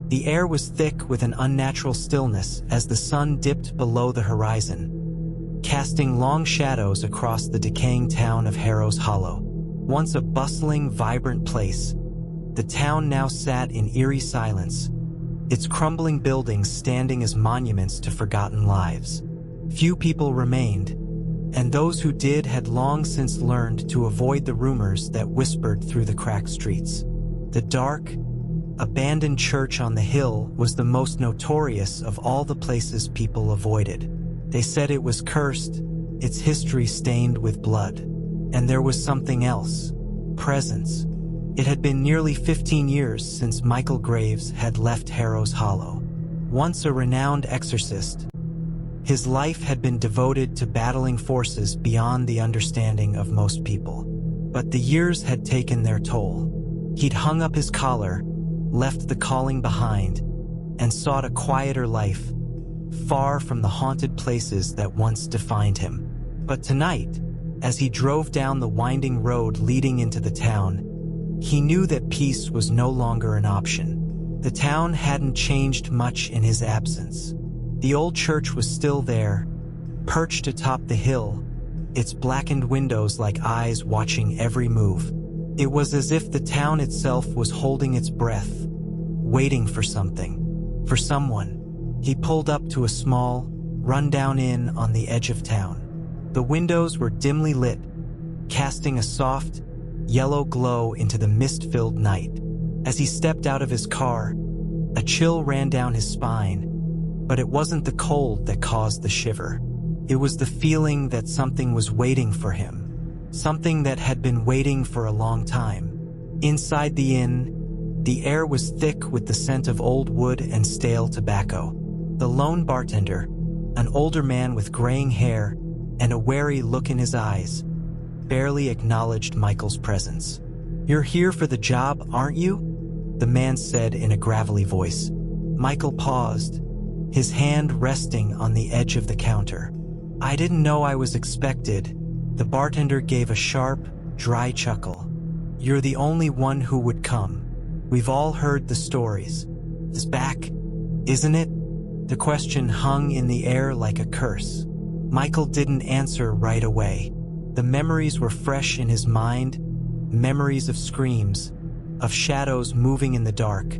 The air was thick with an unnatural stillness as the sun dipped below the horizon, casting long shadows across the decaying town of Harrow's Hollow. Once a bustling, vibrant place, the town now sat in eerie silence, its crumbling buildings standing as monuments to forgotten lives. Few people remained, and those who did had long since learned to avoid the rumors that whispered through the cracked streets. The dark, abandoned church on the hill was the most notorious of all the places people avoided. They said it was cursed, its history stained with blood. And there was something else. Presence. It had been nearly 15 years since Michael Graves had left Harrow's Hollow. Once a renowned exorcist, his life had been devoted to battling forces beyond the understanding of most people. But the years had taken their toll. He'd hung up his collar, left the calling behind, and sought a quieter life, far from the haunted places that once defined him. But tonight, as he drove down the winding road leading into the town, he knew that peace was no longer an option. The town hadn't changed much in his absence. The old church was still there, perched atop the hill, its blackened windows like eyes watching every move. It was as if the town itself was holding its breath, waiting for something, for someone. He pulled up to a small, run-down inn on the edge of town. The windows were dimly lit, casting a soft, yellow glow into the mist-filled night. As he stepped out of his car, a chill ran down his spine, but it wasn't the cold that caused the shiver. It was the feeling that something was waiting for him. Something that had been waiting for a long time. Inside the inn, the air was thick with the scent of old wood and stale tobacco. The lone bartender, an older man with graying hair and a wary look in his eyes, barely acknowledged Michael's presence. "You're here for the job, aren't you?" the man said in a gravelly voice. Michael paused, his hand resting on the edge of the counter. "I didn't know I was expected." The bartender gave a sharp, dry chuckle. "You're the only one who would come. We've all heard the stories. It's back, isn't it?" The question hung in the air like a curse. Michael didn't answer right away. The memories were fresh in his mind, memories of screams, of shadows moving in the dark,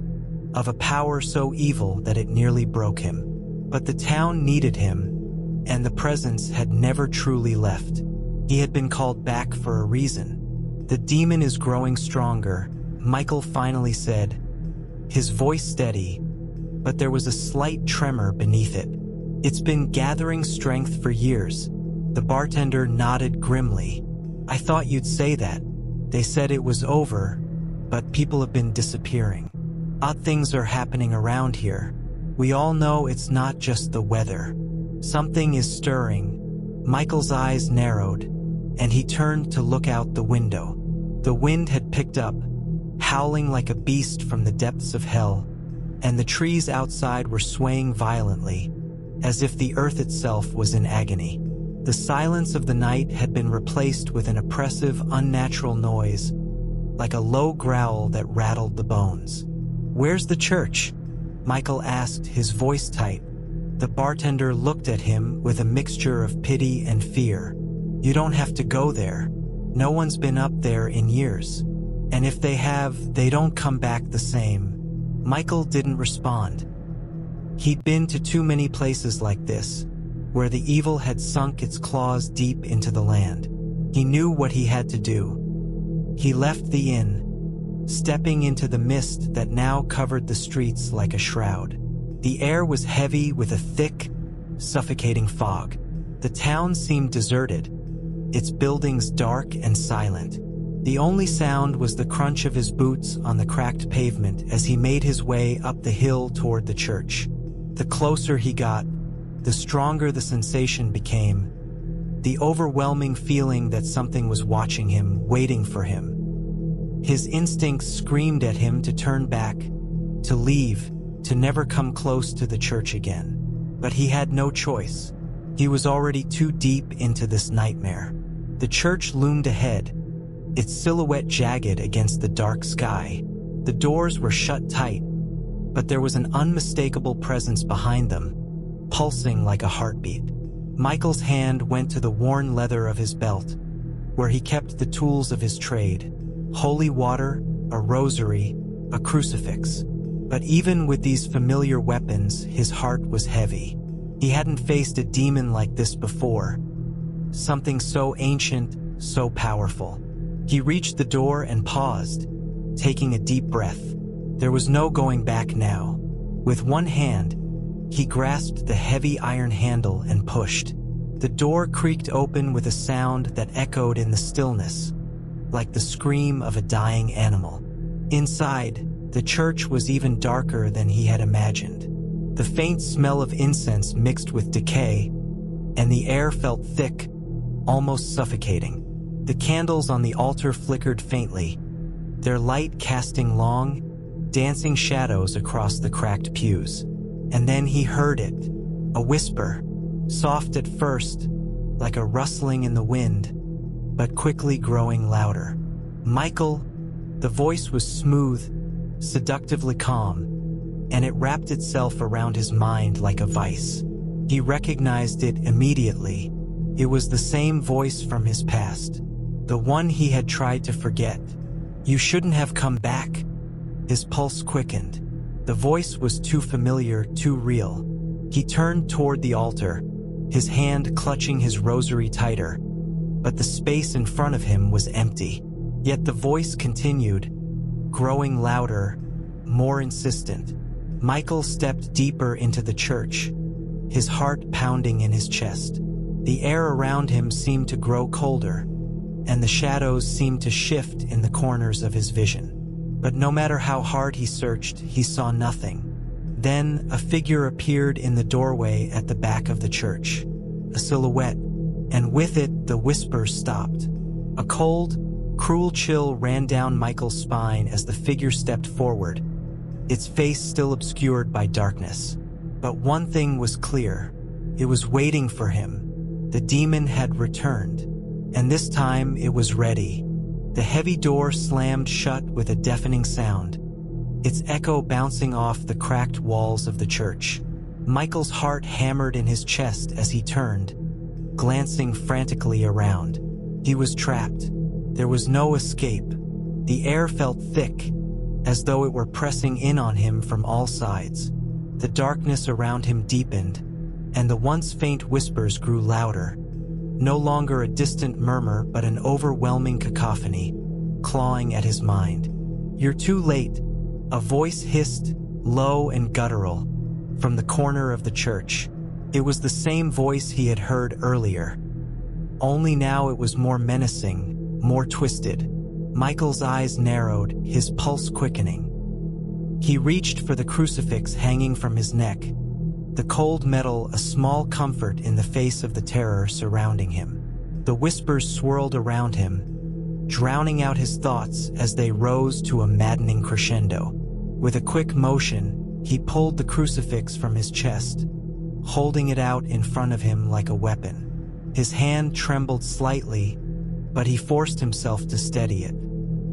of a power so evil that it nearly broke him. But the town needed him, and the presence had never truly left. He had been called back for a reason. "The demon is growing stronger," Michael finally said, his voice steady, but there was a slight tremor beneath it. "It's been gathering strength for years." The bartender nodded grimly. "I thought you'd say that. They said it was over, but people have been disappearing. Odd things are happening around here. We all know it's not just the weather. Something is stirring." Michael's eyes narrowed, and he turned to look out the window. The wind had picked up, howling like a beast from the depths of hell, and the trees outside were swaying violently, as if the earth itself was in agony. The silence of the night had been replaced with an oppressive, unnatural noise, like a low growl that rattled the bones. "Where's the church?" Michael asked, his voice tight. The bartender looked at him with a mixture of pity and fear. "You don't have to go there. No one's been up there in years. And if they have, they don't come back the same." Michael didn't respond. He'd been to too many places like this, where the evil had sunk its claws deep into the land. He knew what he had to do. He left the inn, stepping into the mist that now covered the streets like a shroud. The air was heavy with a thick, suffocating fog. The town seemed deserted, its buildings dark and silent. The only sound was the crunch of his boots on the cracked pavement as he made his way up the hill toward the church. The closer he got, the stronger the sensation became, the overwhelming feeling that something was watching him, waiting for him. His instincts screamed at him to turn back, to leave, to never come close to the church again. But he had no choice. He was already too deep into this nightmare. The church loomed ahead, its silhouette jagged against the dark sky. The doors were shut tight, but there was an unmistakable presence behind them, pulsing like a heartbeat. Michael's hand went to the worn leather of his belt, where he kept the tools of his trade: holy water, a rosary, a crucifix. But even with these familiar weapons, his heart was heavy. He hadn't faced a demon like this before, something so ancient, so powerful. He reached the door and paused, taking a deep breath. There was no going back now. With one hand, he grasped the heavy iron handle and pushed. The door creaked open with a sound that echoed in the stillness, like the scream of a dying animal. Inside, the church was even darker than he had imagined. The faint smell of incense mixed with decay, and the air felt thick, almost suffocating. The candles on the altar flickered faintly, their light casting long, dancing shadows across the cracked pews. And then he heard it, a whisper, soft at first, like a rustling in the wind, but quickly growing louder. Michael. The voice was smooth, seductively calm, and it wrapped itself around his mind like a vice. He recognized it immediately. It was the same voice from his past, the one he had tried to forget. "You shouldn't have come back." His pulse quickened. The voice was too familiar, too real. He turned toward the altar, his hand clutching his rosary tighter, but the space in front of him was empty. Yet the voice continued, growing louder, more insistent. Michael stepped deeper into the church, his heart pounding in his chest. The air around him seemed to grow colder, and the shadows seemed to shift in the corners of his vision. But no matter how hard he searched, he saw nothing. Then a figure appeared in the doorway at the back of the church, a silhouette, and with it the whispers stopped. A cold, cruel chill ran down Michael's spine as the figure stepped forward, its face still obscured by darkness. But one thing was clear: it was waiting for him. The demon had returned, and this time it was ready. The heavy door slammed shut with a deafening sound, its echo bouncing off the cracked walls of the church. Michael's heart hammered in his chest as he turned, glancing frantically around. He was trapped. There was no escape. The air felt thick, as though it were pressing in on him from all sides. The darkness around him deepened, and the once faint whispers grew louder. No longer a distant murmur, but an overwhelming cacophony, clawing at his mind. "You're too late," a voice hissed, low and guttural, from the corner of the church. It was the same voice he had heard earlier. Only now it was more menacing, more twisted. Michael's eyes narrowed, his pulse quickening. He reached for the crucifix hanging from his neck, the cold metal a small comfort in the face of the terror surrounding him. The whispers swirled around him, drowning out his thoughts as they rose to a maddening crescendo. With a quick motion, he pulled the crucifix from his chest, holding it out in front of him like a weapon. His hand trembled slightly, but he forced himself to steady it.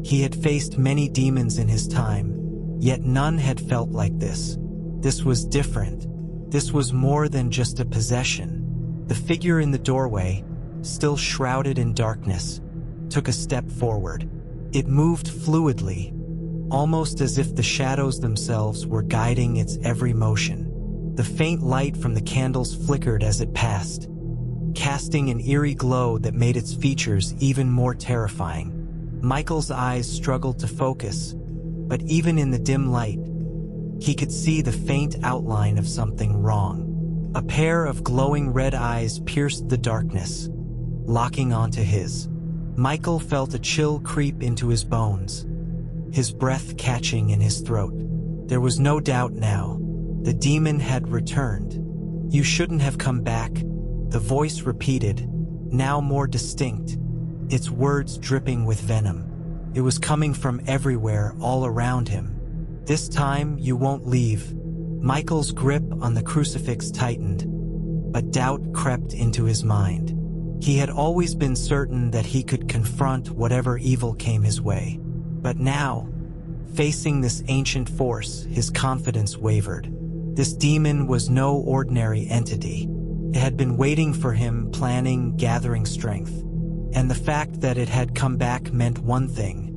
He had faced many demons in his time, yet none had felt like this. This was different. This was more than just a possession. The figure in the doorway, still shrouded in darkness, took a step forward. It moved fluidly, almost as if the shadows themselves were guiding its every motion. The faint light from the candles flickered as it passed, casting an eerie glow that made its features even more terrifying. Michael's eyes struggled to focus, but even in the dim light, he could see the faint outline of something wrong. A pair of glowing red eyes pierced the darkness, locking onto his. Michael felt a chill creep into his bones, his breath catching in his throat. There was no doubt now. The demon had returned. "You shouldn't have come back," the voice repeated, now more distinct, its words dripping with venom. It was coming from everywhere, all around him. "This time, you won't leave." Michael's grip on the crucifix tightened, but doubt crept into his mind. He had always been certain that he could confront whatever evil came his way. But now, Facing this ancient force, his confidence wavered. This demon was no ordinary entity. It had been waiting for him, planning, gathering strength. And the fact that it had come back meant one thing.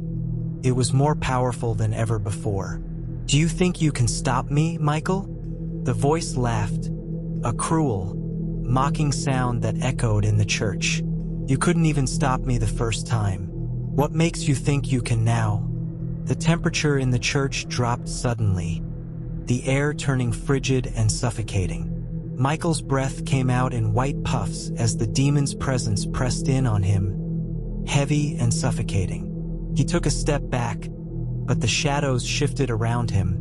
It was more powerful than ever before. "Do you think you can stop me, Michael?" The voice laughed, a cruel, mocking sound that echoed in the church. "You couldn't even stop me the first time. What makes you think you can now?" The temperature in the church dropped suddenly, the air turning frigid and suffocating. Michael's breath came out in white puffs as the demon's presence pressed in on him, heavy and suffocating. He took a step back, but the shadows shifted around him,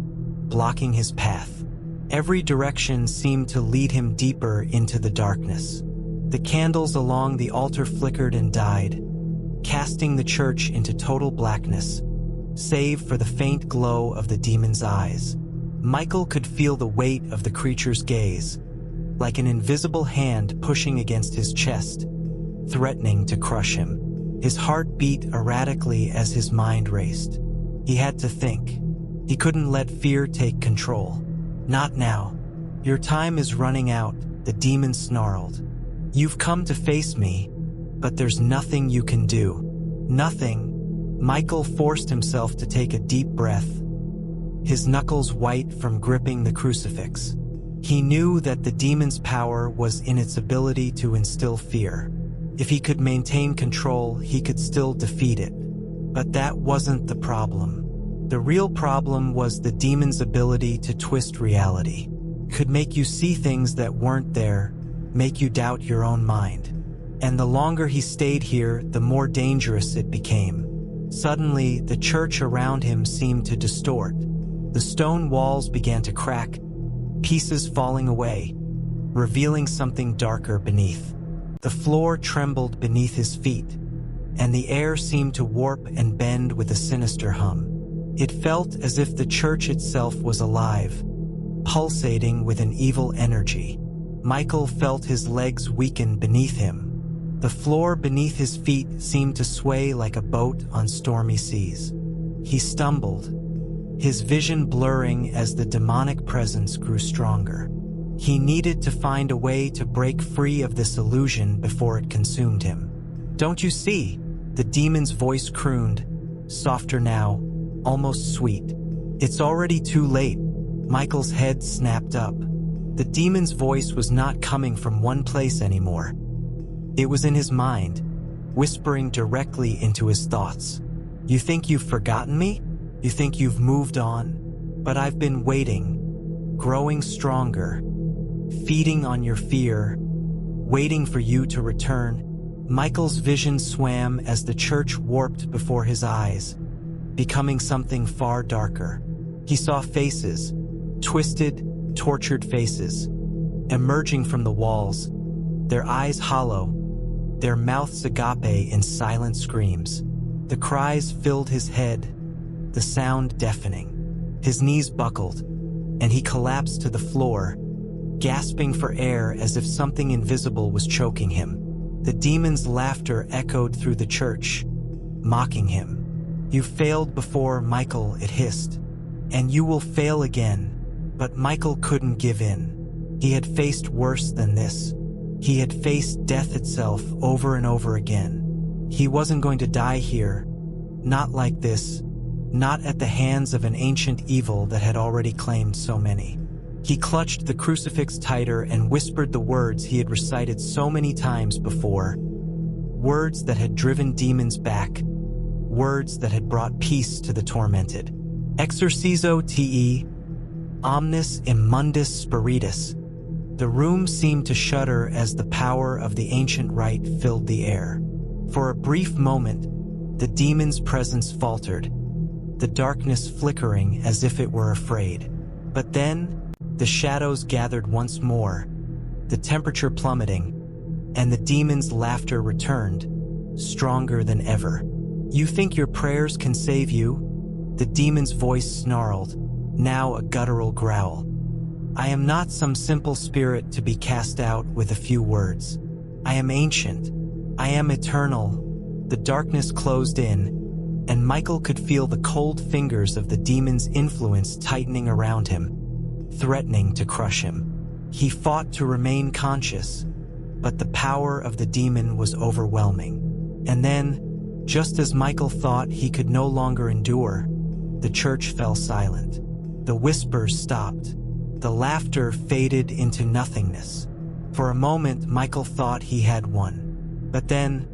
blocking his path. Every direction seemed to lead him deeper into the darkness. The candles along the altar flickered and died, casting the church into total blackness, save for the faint glow of the demon's eyes. Michael could feel the weight of the creature's gaze, like an invisible hand pushing against his chest, threatening to crush him. His heart beat erratically as his mind raced. He had to think. He couldn't let fear take control. "Not now. Your time is running out," the demon snarled. "You've come to face me, but there's nothing you can do." Nothing. Michael forced himself to take a deep breath, his knuckles white from gripping the crucifix. He knew that the demon's power was in its ability to instill fear. If he could maintain control, he could still defeat it. But that wasn't the problem. The real problem was the demon's ability to twist reality. Could make you see things that weren't there, make you doubt your own mind. And the longer he stayed here, the more dangerous it became. Suddenly, the church around him seemed to distort. The stone walls began to crack, pieces falling away, revealing something darker beneath. The floor trembled beneath his feet, and the air seemed to warp and bend with a sinister hum. It felt as if the church itself was alive, pulsating with an evil energy. Michael felt his legs weaken beneath him. The floor beneath his feet seemed to sway like a boat on stormy seas. He stumbled, his vision blurring as the demonic presence grew stronger. He needed to find a way to break free of this illusion before it consumed him. "Don't you see?" The demon's voice crooned, softer now, almost sweet. "It's already too late." Michael's head snapped up. The demon's voice was not coming from one place anymore. It was in his mind, whispering directly into his thoughts. "You think you've forgotten me? You think you've moved on? But I've been waiting, growing stronger, feeding on your fear, waiting for you to return." Michael's vision swam as the church warped before his eyes, becoming something far darker. He saw faces, twisted, tortured faces, emerging from the walls, their eyes hollow, their mouths agape in silent screams. The cries filled his head, the sound deafening. His knees buckled, and he collapsed to the floor, gasping for air as if something invisible was choking him. The demon's laughter echoed through the church, mocking him. "You failed before, Michael," it hissed, "and you will fail again." But Michael couldn't give in. He had faced worse than this. He had faced death itself over and over again. He wasn't going to die here, not like this, not at the hands of an ancient evil that had already claimed so many. He clutched the crucifix tighter and whispered the words he had recited so many times before. Words that had driven demons back. Words that had brought peace to the tormented. "Exorcizo te omnis immundus spiritus." The room seemed to shudder as the power of the ancient rite filled the air. For a brief moment, the demon's presence faltered, the darkness flickering as if it were afraid. But then, the shadows gathered once more, the temperature plummeting, and the demon's laughter returned, stronger than ever. "You think your prayers can save you?" The demon's voice snarled, now a guttural growl. "I am not some simple spirit to be cast out with a few words. I am ancient. I am eternal." The darkness closed in, and Michael could feel the cold fingers of the demon's influence tightening around him, threatening to crush him. He fought to remain conscious, but the power of the demon was overwhelming. And then, just as Michael thought he could no longer endure, the church fell silent. The whispers stopped. The laughter faded into nothingness. For a moment, Michael thought he had won. But then,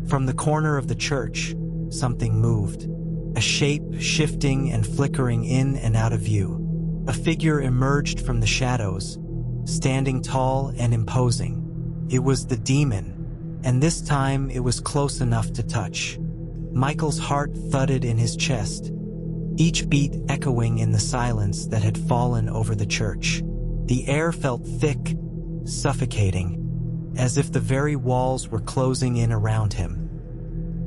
from the corner of the church, something moved. A shape shifting and flickering in and out of view. A figure emerged from the shadows, standing tall and imposing. It was the demon, and this time it was close enough to touch. Michael's heart thudded in his chest, each beat echoing in the silence that had fallen over the church. The air felt thick, suffocating, as if the very walls were closing in around him.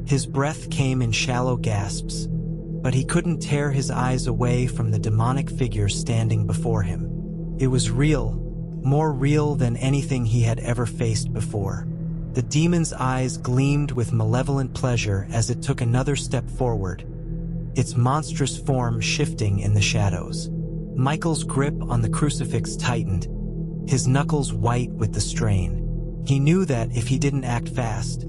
His breath came in shallow gasps, but he couldn't tear his eyes away from the demonic figure standing before him. It was real, more real than anything he had ever faced before. The demon's eyes gleamed with malevolent pleasure as it took another step forward, its monstrous form shifting in the shadows. Michael's grip on the crucifix tightened, his knuckles white with the strain. He knew that if he didn't act fast,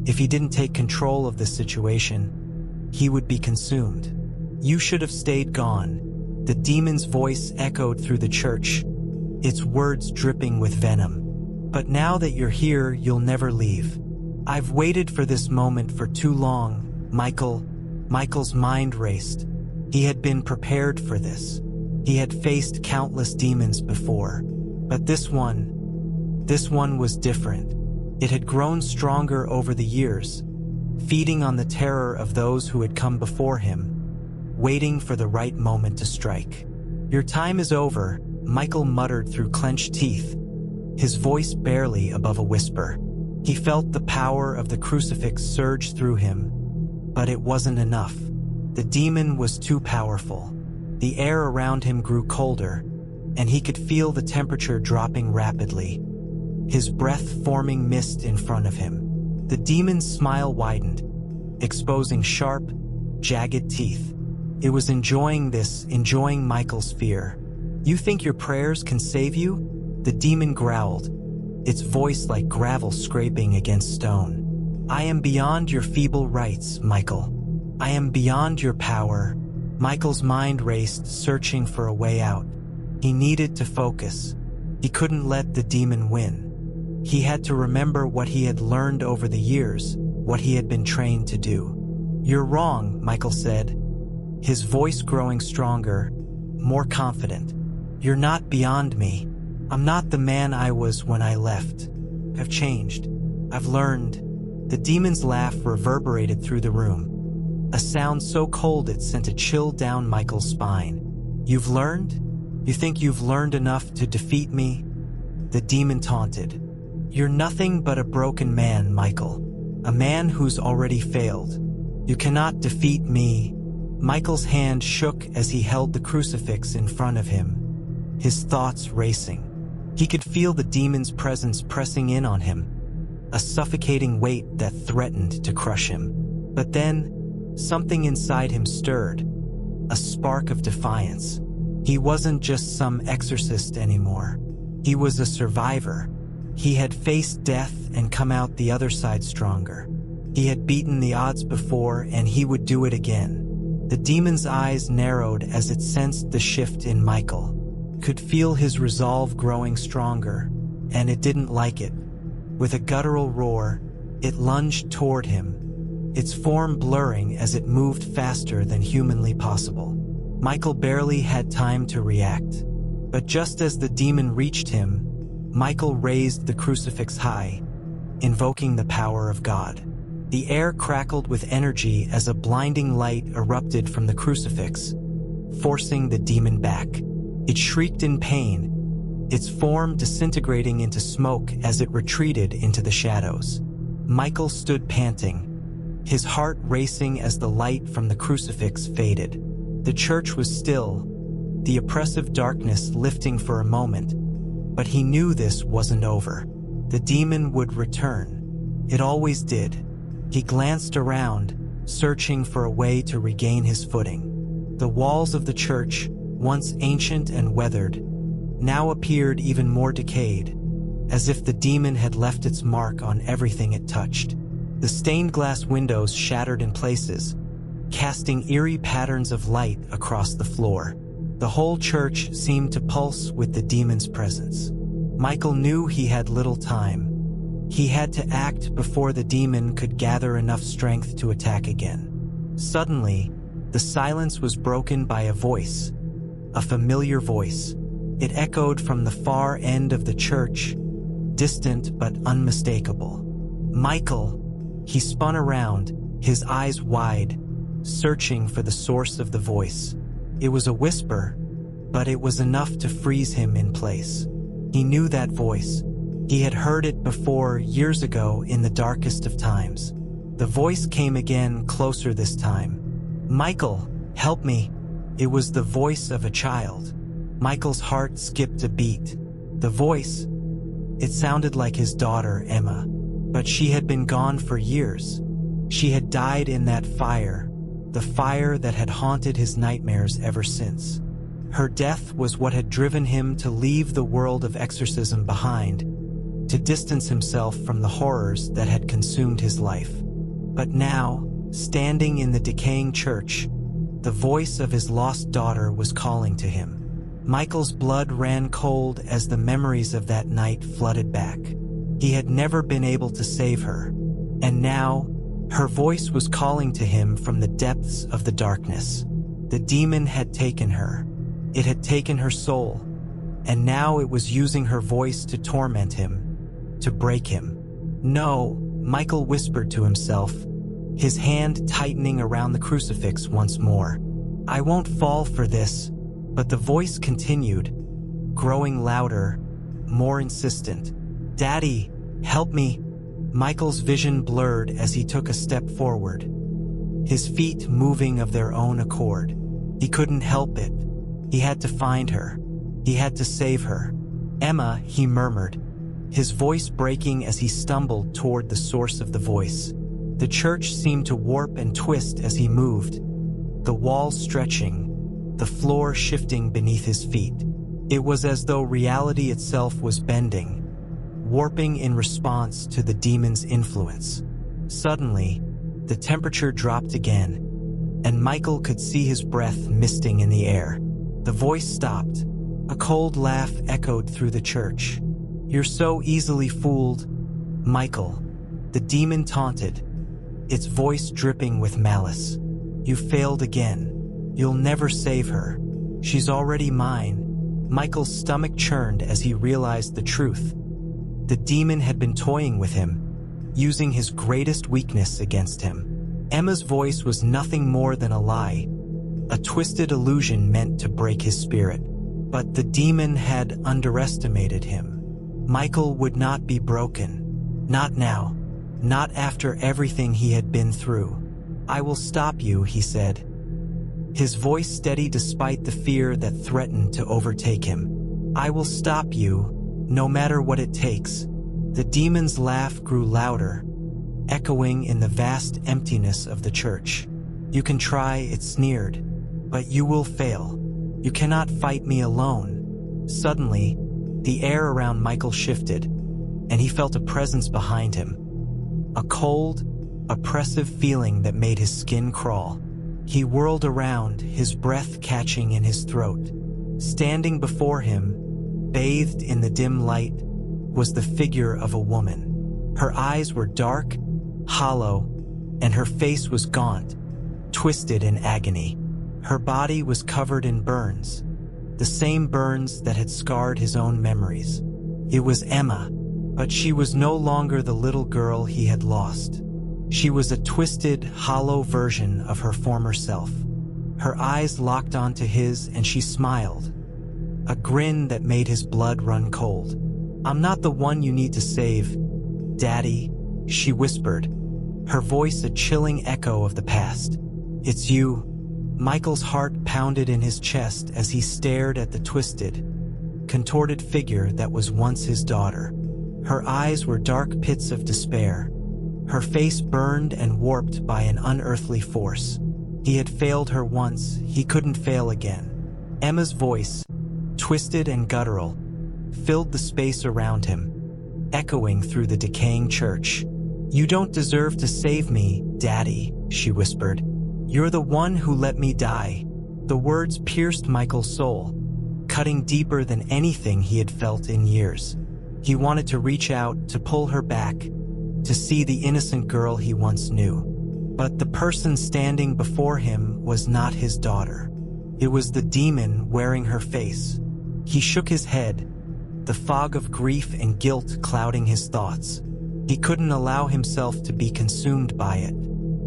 if he didn't take control of the situation, he would be consumed. "You should have stayed gone," the demon's voice echoed through the church, its words dripping with venom. "But now that you're here, you'll never leave. I've waited for this moment for too long, Michael." Michael's mind raced. He had been prepared for this. He had faced countless demons before. But this one was different. It had grown stronger over the years, feeding on the terror of those who had come before him, waiting for the right moment to strike. "Your time is over," Michael muttered through clenched teeth, his voice barely above a whisper. He felt the power of the crucifix surge through him, but it wasn't enough. The demon was too powerful. The air around him grew colder, and he could feel the temperature dropping rapidly, his breath forming mist in front of him. The demon's smile widened, exposing sharp, jagged teeth. It was enjoying Michael's fear. "You think your prayers can save you?" The demon growled, its voice like gravel scraping against stone. "I am beyond your feeble rites, Michael. I am beyond your power." Michael's mind raced, searching for a way out. He needed to focus. He couldn't let the demon win. He had to remember what he had learned over the years, what he had been trained to do. "You're wrong," Michael said, his voice growing stronger, more confident. "You're not beyond me. I'm not the man I was when I left. I've changed. I've learned." The demon's laugh reverberated through the room, a sound so cold it sent a chill down Michael's spine. "You've learned? You think you've learned enough to defeat me?" The demon taunted. "You're nothing but a broken man, Michael. A man who's already failed. You cannot defeat me." Michael's hand shook as he held the crucifix in front of him, his thoughts racing. He could feel the demon's presence pressing in on him, a suffocating weight that threatened to crush him. But then, something inside him stirred, a spark of defiance. He wasn't just some exorcist anymore. He was a survivor. He had faced death and come out the other side stronger. He had beaten the odds before, and he would do it again. The demon's eyes narrowed as it sensed the shift in Michael, could feel his resolve growing stronger, and it didn't like it. With a guttural roar, it lunged toward him, its form blurring as it moved faster than humanly possible. Michael barely had time to react. But just as the demon reached him, Michael raised the crucifix high, invoking the power of God. The air crackled with energy as a blinding light erupted from the crucifix, forcing the demon back. It shrieked in pain, its form disintegrating into smoke as it retreated into the shadows. Michael stood panting, his heart racing as the light from the crucifix faded. The church was still, the oppressive darkness lifting for a moment, but he knew this wasn't over. The demon would return. It always did. He glanced around, searching for a way to regain his footing. The walls of the church, once ancient and weathered, now appeared even more decayed, as if the demon had left its mark on everything it touched. The stained glass windows shattered in places, casting eerie patterns of light across the floor. The whole church seemed to pulse with the demon's presence. Michael knew he had little time. He had to act before the demon could gather enough strength to attack again. Suddenly, the silence was broken by a voice, a familiar voice. It echoed from the far end of the church, distant but unmistakable. "Michael!" He spun around, his eyes wide, searching for the source of the voice. It was a whisper, but it was enough to freeze him in place. He knew that voice. He had heard it before, years ago, in the darkest of times. The voice came again, closer this time. "Michael, help me!" It was the voice of a child. Michael's heart skipped a beat. The voice, it sounded like his daughter, Emma. But she had been gone for years. She had died in that fire, the fire that had haunted his nightmares ever since. Her death was what had driven him to leave the world of exorcism behind, to distance himself from the horrors that had consumed his life. But now, standing in the decaying church, the voice of his lost daughter was calling to him. Michael's blood ran cold as the memories of that night flooded back. He had never been able to save her, and now, her voice was calling to him from the depths of the darkness. The demon had taken her. It had taken her soul, and now it was using her voice to torment him, to break him. "No," Michael whispered to himself, his hand tightening around the crucifix once more. "I won't fall for this." But the voice continued, growing louder, more insistent. "Daddy, help me." Michael's vision blurred as he took a step forward, his feet moving of their own accord. He couldn't help it. He had to find her. He had to save her. "Emma," he murmured, his voice breaking as he stumbled toward the source of the voice. The church seemed to warp and twist as he moved, the walls stretching, the floor shifting beneath his feet. It was as though reality itself was bending, warping in response to the demon's influence. Suddenly, the temperature dropped again, and Michael could see his breath misting in the air. The voice stopped. A cold laugh echoed through the church. "You're so easily fooled, Michael," the demon taunted, its voice dripping with malice. "You failed again. You'll never save her. She's already mine." Michael's stomach churned as he realized the truth. The demon had been toying with him, using his greatest weakness against him. Emma's voice was nothing more than a lie, a twisted illusion meant to break his spirit. But the demon had underestimated him. Michael would not be broken. Not now. Not after everything he had been through. "I will stop you," he said, his voice steady despite the fear that threatened to overtake him. "I will stop you, no matter what it takes." The demon's laugh grew louder, echoing in the vast emptiness of the church. "You can try," it sneered, "but you will fail. You cannot fight me alone." Suddenly, the air around Michael shifted, and he felt a presence behind him. A cold, oppressive feeling that made his skin crawl. He whirled around, his breath catching in his throat. Standing before him, bathed in the dim light, was the figure of a woman. Her eyes were dark, hollow, and her face was gaunt, twisted in agony. Her body was covered in burns, the same burns that had scarred his own memories. It was Emma, but she was no longer the little girl he had lost. She was a twisted, hollow version of her former self. Her eyes locked onto his and she smiled, a grin that made his blood run cold. "I'm not the one you need to save, Daddy," she whispered, her voice a chilling echo of the past. "It's you." Michael's heart pounded in his chest as he stared at the twisted, contorted figure that was once his daughter. Her eyes were dark pits of despair, her face burned and warped by an unearthly force. He had failed her once, he couldn't fail again. Emma's voice, twisted and guttural, filled the space around him, echoing through the decaying church. "You don't deserve to save me, Daddy," she whispered. "You're the one who let me die." The words pierced Michael's soul, cutting deeper than anything he had felt in years. He wanted to reach out, to pull her back, to see the innocent girl he once knew. But the person standing before him was not his daughter. It was the demon wearing her face. He shook his head, the fog of grief and guilt clouding his thoughts. He couldn't allow himself to be consumed by it.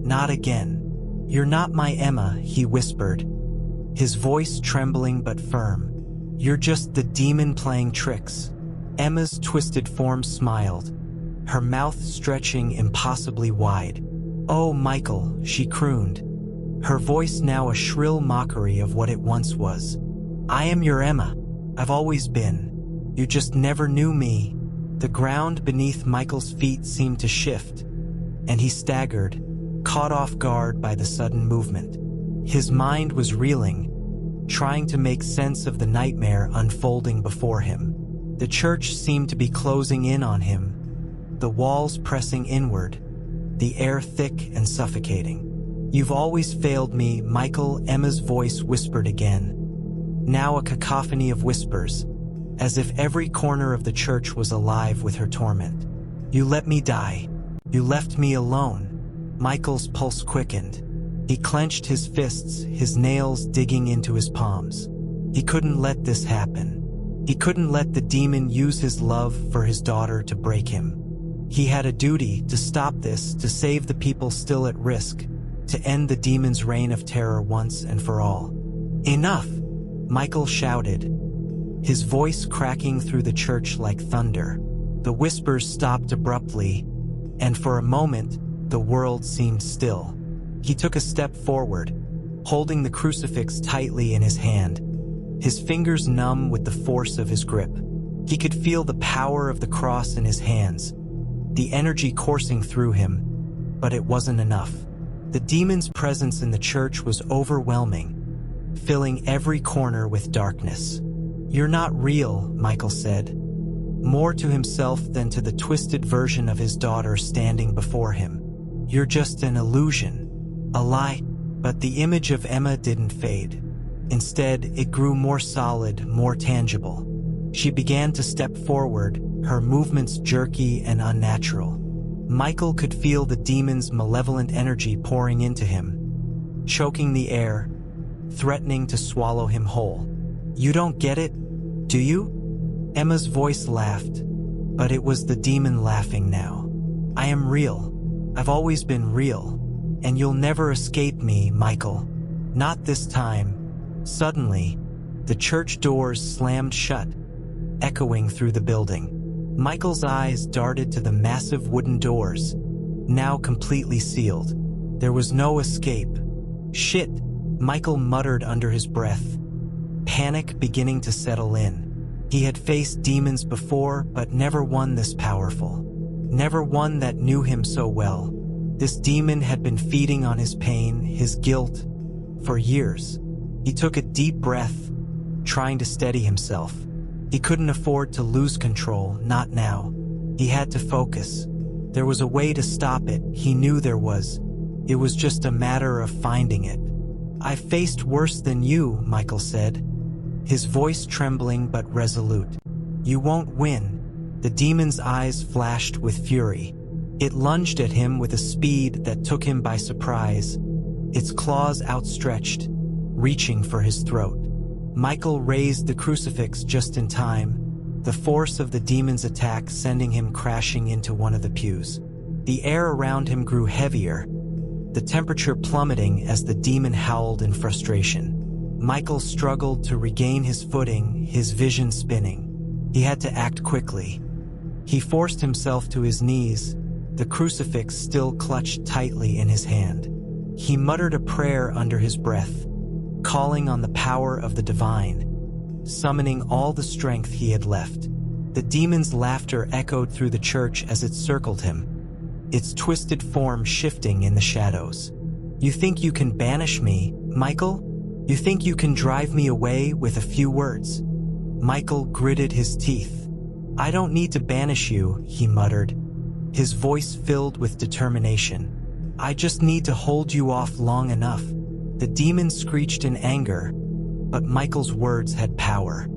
Not again. "You're not my Emma," he whispered, his voice trembling but firm. "You're just the demon playing tricks." Emma's twisted form smiled, her mouth stretching impossibly wide. "Oh, Michael," she crooned, her voice now a shrill mockery of what it once was. "I am your Emma. I've always been. You just never knew me." The ground beneath Michael's feet seemed to shift, and he staggered, caught off guard by the sudden movement. His mind was reeling, trying to make sense of the nightmare unfolding before him. The church seemed to be closing in on him, the walls pressing inward, the air thick and suffocating. "You've always failed me, Michael," Emma's voice whispered again, now a cacophony of whispers, as if every corner of the church was alive with her torment. "You let me die. You left me alone." Michael's pulse quickened. He clenched his fists, his nails digging into his palms. He couldn't let this happen. He couldn't let the demon use his love for his daughter to break him. He had a duty to stop this, to save the people still at risk, to end the demon's reign of terror once and for all. "Enough!" Michael shouted, his voice cracking through the church like thunder. The whispers stopped abruptly, and for a moment, the world seemed still. He took a step forward, holding the crucifix tightly in his hand, his fingers numb with the force of his grip. He could feel the power of the cross in his hands, the energy coursing through him, but it wasn't enough. The demon's presence in the church was overwhelming, filling every corner with darkness. "You're not real," Michael said, more to himself than to the twisted version of his daughter standing before him. "You're just an illusion, a lie." But the image of Emma didn't fade. Instead, it grew more solid, more tangible. She began to step forward, her movements jerky and unnatural. Michael could feel the demon's malevolent energy pouring into him, choking the air, threatening to swallow him whole. "You don't get it, do you?" Emma's voice laughed, but it was the demon laughing now. "I am real. I've always been real, and you'll never escape me, Michael. Not this time." Suddenly, the church doors slammed shut, echoing through the building. Michael's eyes darted to the massive wooden doors, now completely sealed. There was no escape. "Shit," Michael muttered under his breath, panic beginning to settle in. He had faced demons before, but never one this powerful. Never one that knew him so well. This demon had been feeding on his pain, his guilt, for years. He took a deep breath, trying to steady himself. He couldn't afford to lose control, not now. He had to focus. There was a way to stop it, he knew there was. It was just a matter of finding it. "I faced worse than you," Michael said, his voice trembling but resolute. "You won't win." The demon's eyes flashed with fury. It lunged at him with a speed that took him by surprise, its claws outstretched, reaching for his throat. Michael raised the crucifix just in time, the force of the demon's attack sending him crashing into one of the pews. The air around him grew heavier, the temperature plummeting as the demon howled in frustration. Michael struggled to regain his footing, his vision spinning. He had to act quickly. He forced himself to his knees, the crucifix still clutched tightly in his hand. He muttered a prayer under his breath, calling on the power of the divine, summoning all the strength he had left. The demon's laughter echoed through the church as it circled him, its twisted form shifting in the shadows. "You think you can banish me, Michael? You think you can drive me away with a few words?" Michael gritted his teeth. "I don't need to banish you," he muttered, his voice filled with determination. "I just need to hold you off long enough." The demon screeched in anger, but Michael's words had power.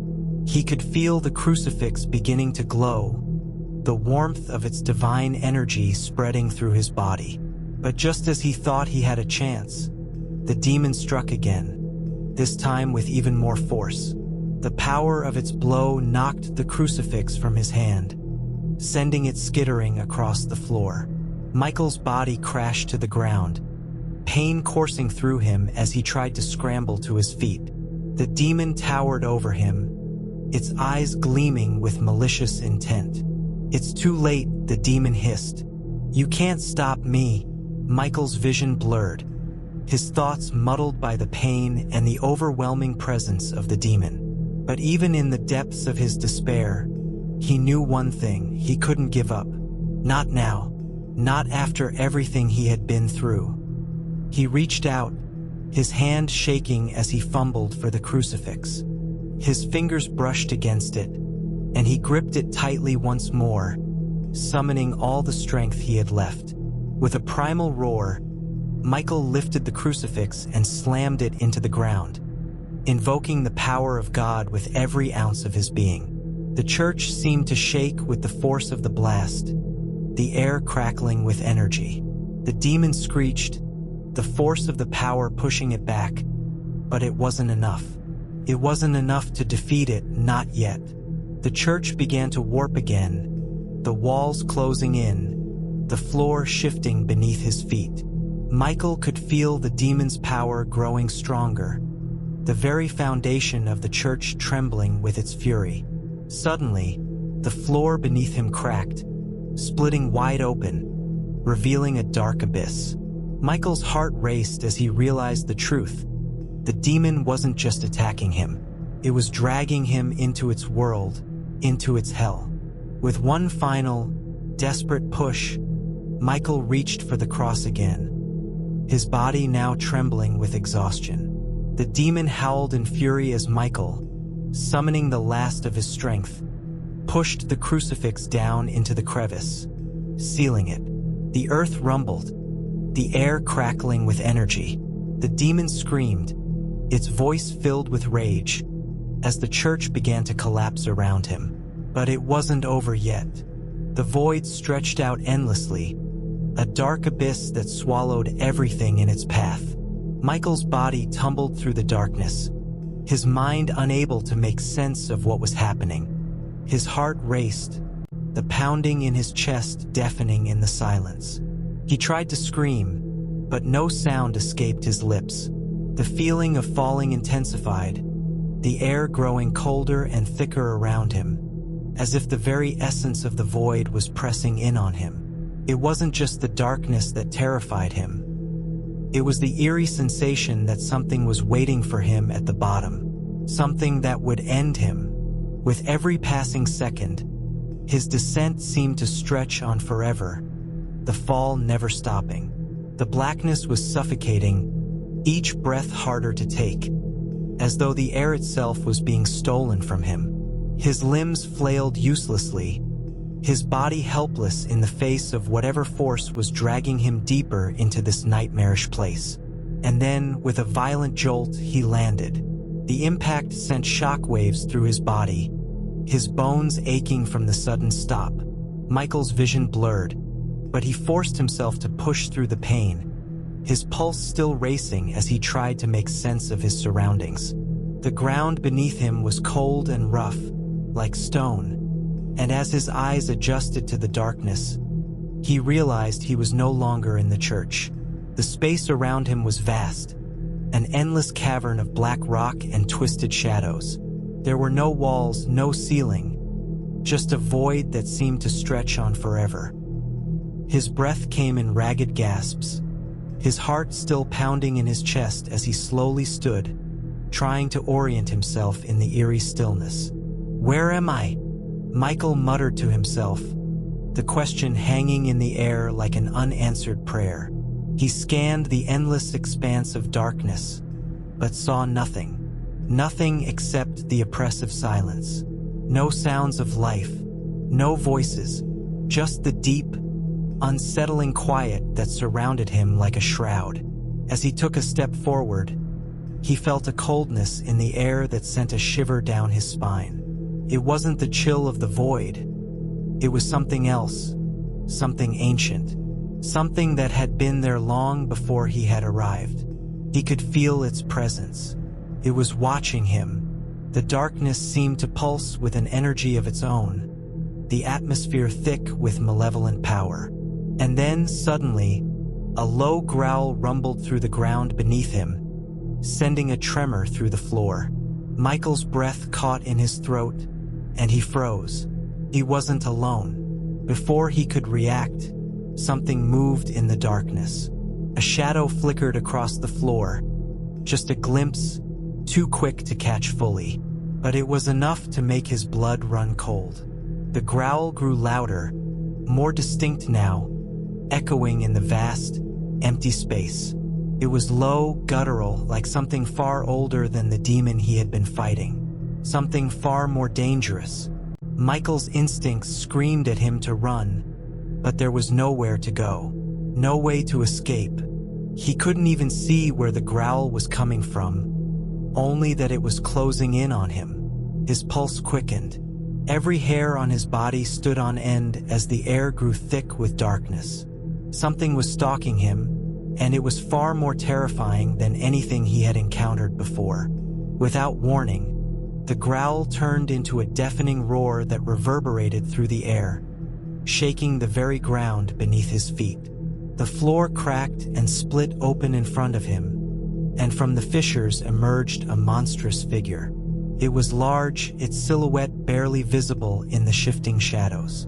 He could feel the crucifix beginning to glow, the warmth of its divine energy spreading through his body. But just as he thought he had a chance, the demon struck again, this time with even more force. The power of its blow knocked the crucifix from his hand, sending it skittering across the floor. Michael's body crashed to the ground, pain coursing through him as he tried to scramble to his feet. The demon towered over him, its eyes gleaming with malicious intent. "It's too late," the demon hissed. "You can't stop me." Michael's vision blurred, his thoughts muddled by the pain and the overwhelming presence of the demon. But even in the depths of his despair, he knew one thing: he couldn't give up. Not now. Not after everything he had been through. He reached out, his hand shaking as he fumbled for the crucifix. His fingers brushed against it, and he gripped it tightly once more, summoning all the strength he had left. With a primal roar, Michael lifted the crucifix and slammed it into the ground, invoking the power of God with every ounce of his being. The church seemed to shake with the force of the blast, the air crackling with energy. The demon screeched, the force of the power pushing it back, but it wasn't enough. It wasn't enough to defeat it, not yet. The church began to warp again, the walls closing in, the floor shifting beneath his feet. Michael could feel the demon's power growing stronger, the very foundation of the church trembling with its fury. Suddenly, the floor beneath him cracked, splitting wide open, revealing a dark abyss. Michael's heart raced as he realized the truth. The demon wasn't just attacking him. It was dragging him into its world, into its hell. With one final, desperate push, Michael reached for the cross again, his body now trembling with exhaustion. The demon howled in fury as Michael, summoning the last of his strength, pushed the crucifix down into the crevice, sealing it. The earth rumbled, the air crackling with energy. The demon screamed, its voice filled with rage, as the church began to collapse around him. But it wasn't over yet. The void stretched out endlessly, a dark abyss that swallowed everything in its path. Michael's body tumbled through the darkness, his mind unable to make sense of what was happening. His heart raced, the pounding in his chest deafening in the silence. He tried to scream, but no sound escaped his lips. The feeling of falling intensified, the air growing colder and thicker around him, as if the very essence of the void was pressing in on him. It wasn't just the darkness that terrified him. It was the eerie sensation that something was waiting for him at the bottom, something that would end him. With every passing second, his descent seemed to stretch on forever, the fall never stopping. The blackness was suffocating, each breath harder to take, as though the air itself was being stolen from him. His limbs flailed uselessly, his body helpless in the face of whatever force was dragging him deeper into this nightmarish place. And then, with a violent jolt, he landed. The impact sent shockwaves through his body, his bones aching from the sudden stop. Michael's vision blurred, but he forced himself to push through the pain, his pulse still racing as he tried to make sense of his surroundings. The ground beneath him was cold and rough, like stone, and as his eyes adjusted to the darkness, he realized he was no longer in the church. The space around him was vast, an endless cavern of black rock and twisted shadows. There were no walls, no ceiling, just a void that seemed to stretch on forever. His breath came in ragged gasps, his heart still pounding in his chest as he slowly stood, trying to orient himself in the eerie stillness. "Where am I?" Michael muttered to himself, the question hanging in the air like an unanswered prayer. He scanned the endless expanse of darkness, but saw nothing. Nothing except the oppressive silence. No sounds of life, no voices, just the deep, unsettling quiet that surrounded him like a shroud. As he took a step forward, he felt a coldness in the air that sent a shiver down his spine. It wasn't the chill of the void. It was something else, something ancient, something that had been there long before he had arrived. He could feel its presence. It was watching him. The darkness seemed to pulse with an energy of its own, the atmosphere thick with malevolent power. And then, suddenly, a low growl rumbled through the ground beneath him, sending a tremor through the floor. Michael's breath caught in his throat, and he froze. He wasn't alone. Before he could react, something moved in the darkness. A shadow flickered across the floor, just a glimpse, too quick to catch fully. But it was enough to make his blood run cold. The growl grew louder, more distinct now, echoing in the vast, empty space. It was low, guttural, like something far older than the demon he had been fighting. Something far more dangerous. Michael's instincts screamed at him to run, but there was nowhere to go. No way to escape. He couldn't even see where the growl was coming from, only that it was closing in on him. His pulse quickened. Every hair on his body stood on end as the air grew thick with darkness. Something was stalking him, and it was far more terrifying than anything he had encountered before. Without warning, the growl turned into a deafening roar that reverberated through the air, shaking the very ground beneath his feet. The floor cracked and split open in front of him, and from the fissures emerged a monstrous figure. It was large, its silhouette barely visible in the shifting shadows.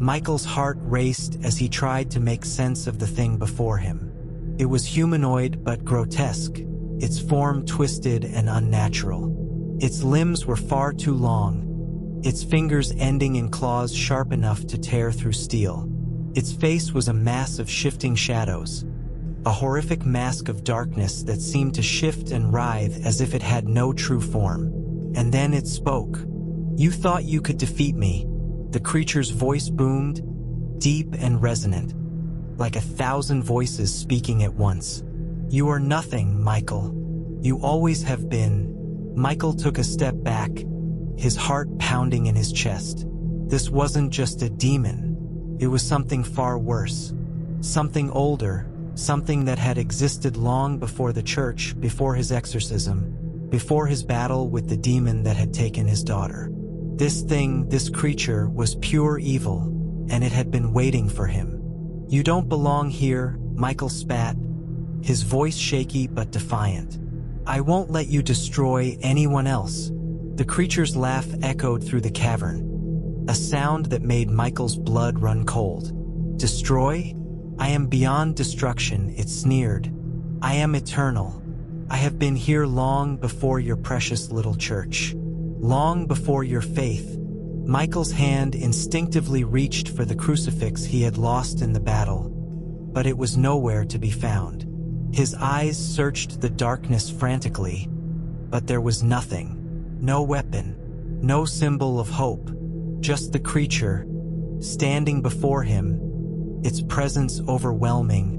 Michael's heart raced as he tried to make sense of the thing before him. It was humanoid but grotesque, its form twisted and unnatural. Its limbs were far too long, its fingers ending in claws sharp enough to tear through steel. Its face was a mass of shifting shadows, a horrific mask of darkness that seemed to shift and writhe as if it had no true form. And then it spoke. "You thought you could defeat me." The creature's voice boomed, deep and resonant, like 1,000 voices speaking at once. "You are nothing, Michael. You always have been." Michael took a step back, his heart pounding in his chest. This wasn't just a demon. It was something far worse. Something older, something that had existed long before the church, before his exorcism, before his battle with the demon that had taken his daughter. This thing, this creature, was pure evil, and it had been waiting for him. "You don't belong here," Michael spat, his voice shaky but defiant. "I won't let you destroy anyone else." The creature's laugh echoed through the cavern, a sound that made Michael's blood run cold. "Destroy? I am beyond destruction," it sneered. "I am eternal. I have been here long before your precious little church. Long before your faith." Michael's hand instinctively reached for the crucifix he had lost in the battle, but it was nowhere to be found. His eyes searched the darkness frantically, but there was nothing. No weapon, no symbol of hope, just the creature, standing before him, its presence overwhelming,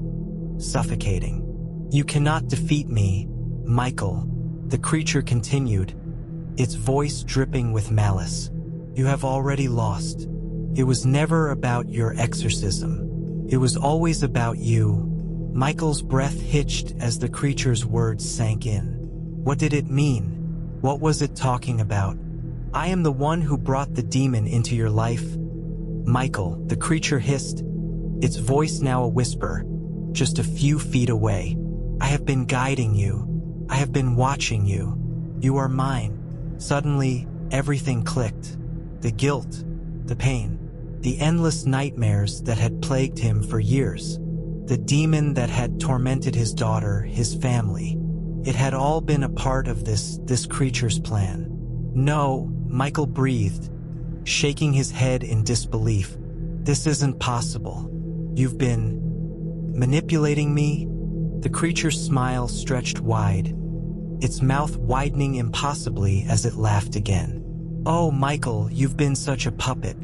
suffocating. "You cannot defeat me, Michael," the creature continued, its voice dripping with malice. "You have already lost. It was never about your exorcism. It was always about you." Michael's breath hitched as the creature's words sank in. What did it mean? What was it talking about? "I am the one who brought the demon into your life, Michael," the creature hissed, its voice now a whisper, just a few feet away. "I have been guiding you. I have been watching you. You are mine." Suddenly, everything clicked. The guilt, the pain, the endless nightmares that had plagued him for years. The demon that had tormented his daughter, his family. It had all been a part of this creature's plan. "No," Michael breathed, shaking his head in disbelief. "This isn't possible. You've been manipulating me?" The creature's smile stretched wide, its mouth widening impossibly as it laughed again. "Oh, Michael, you've been such a puppet.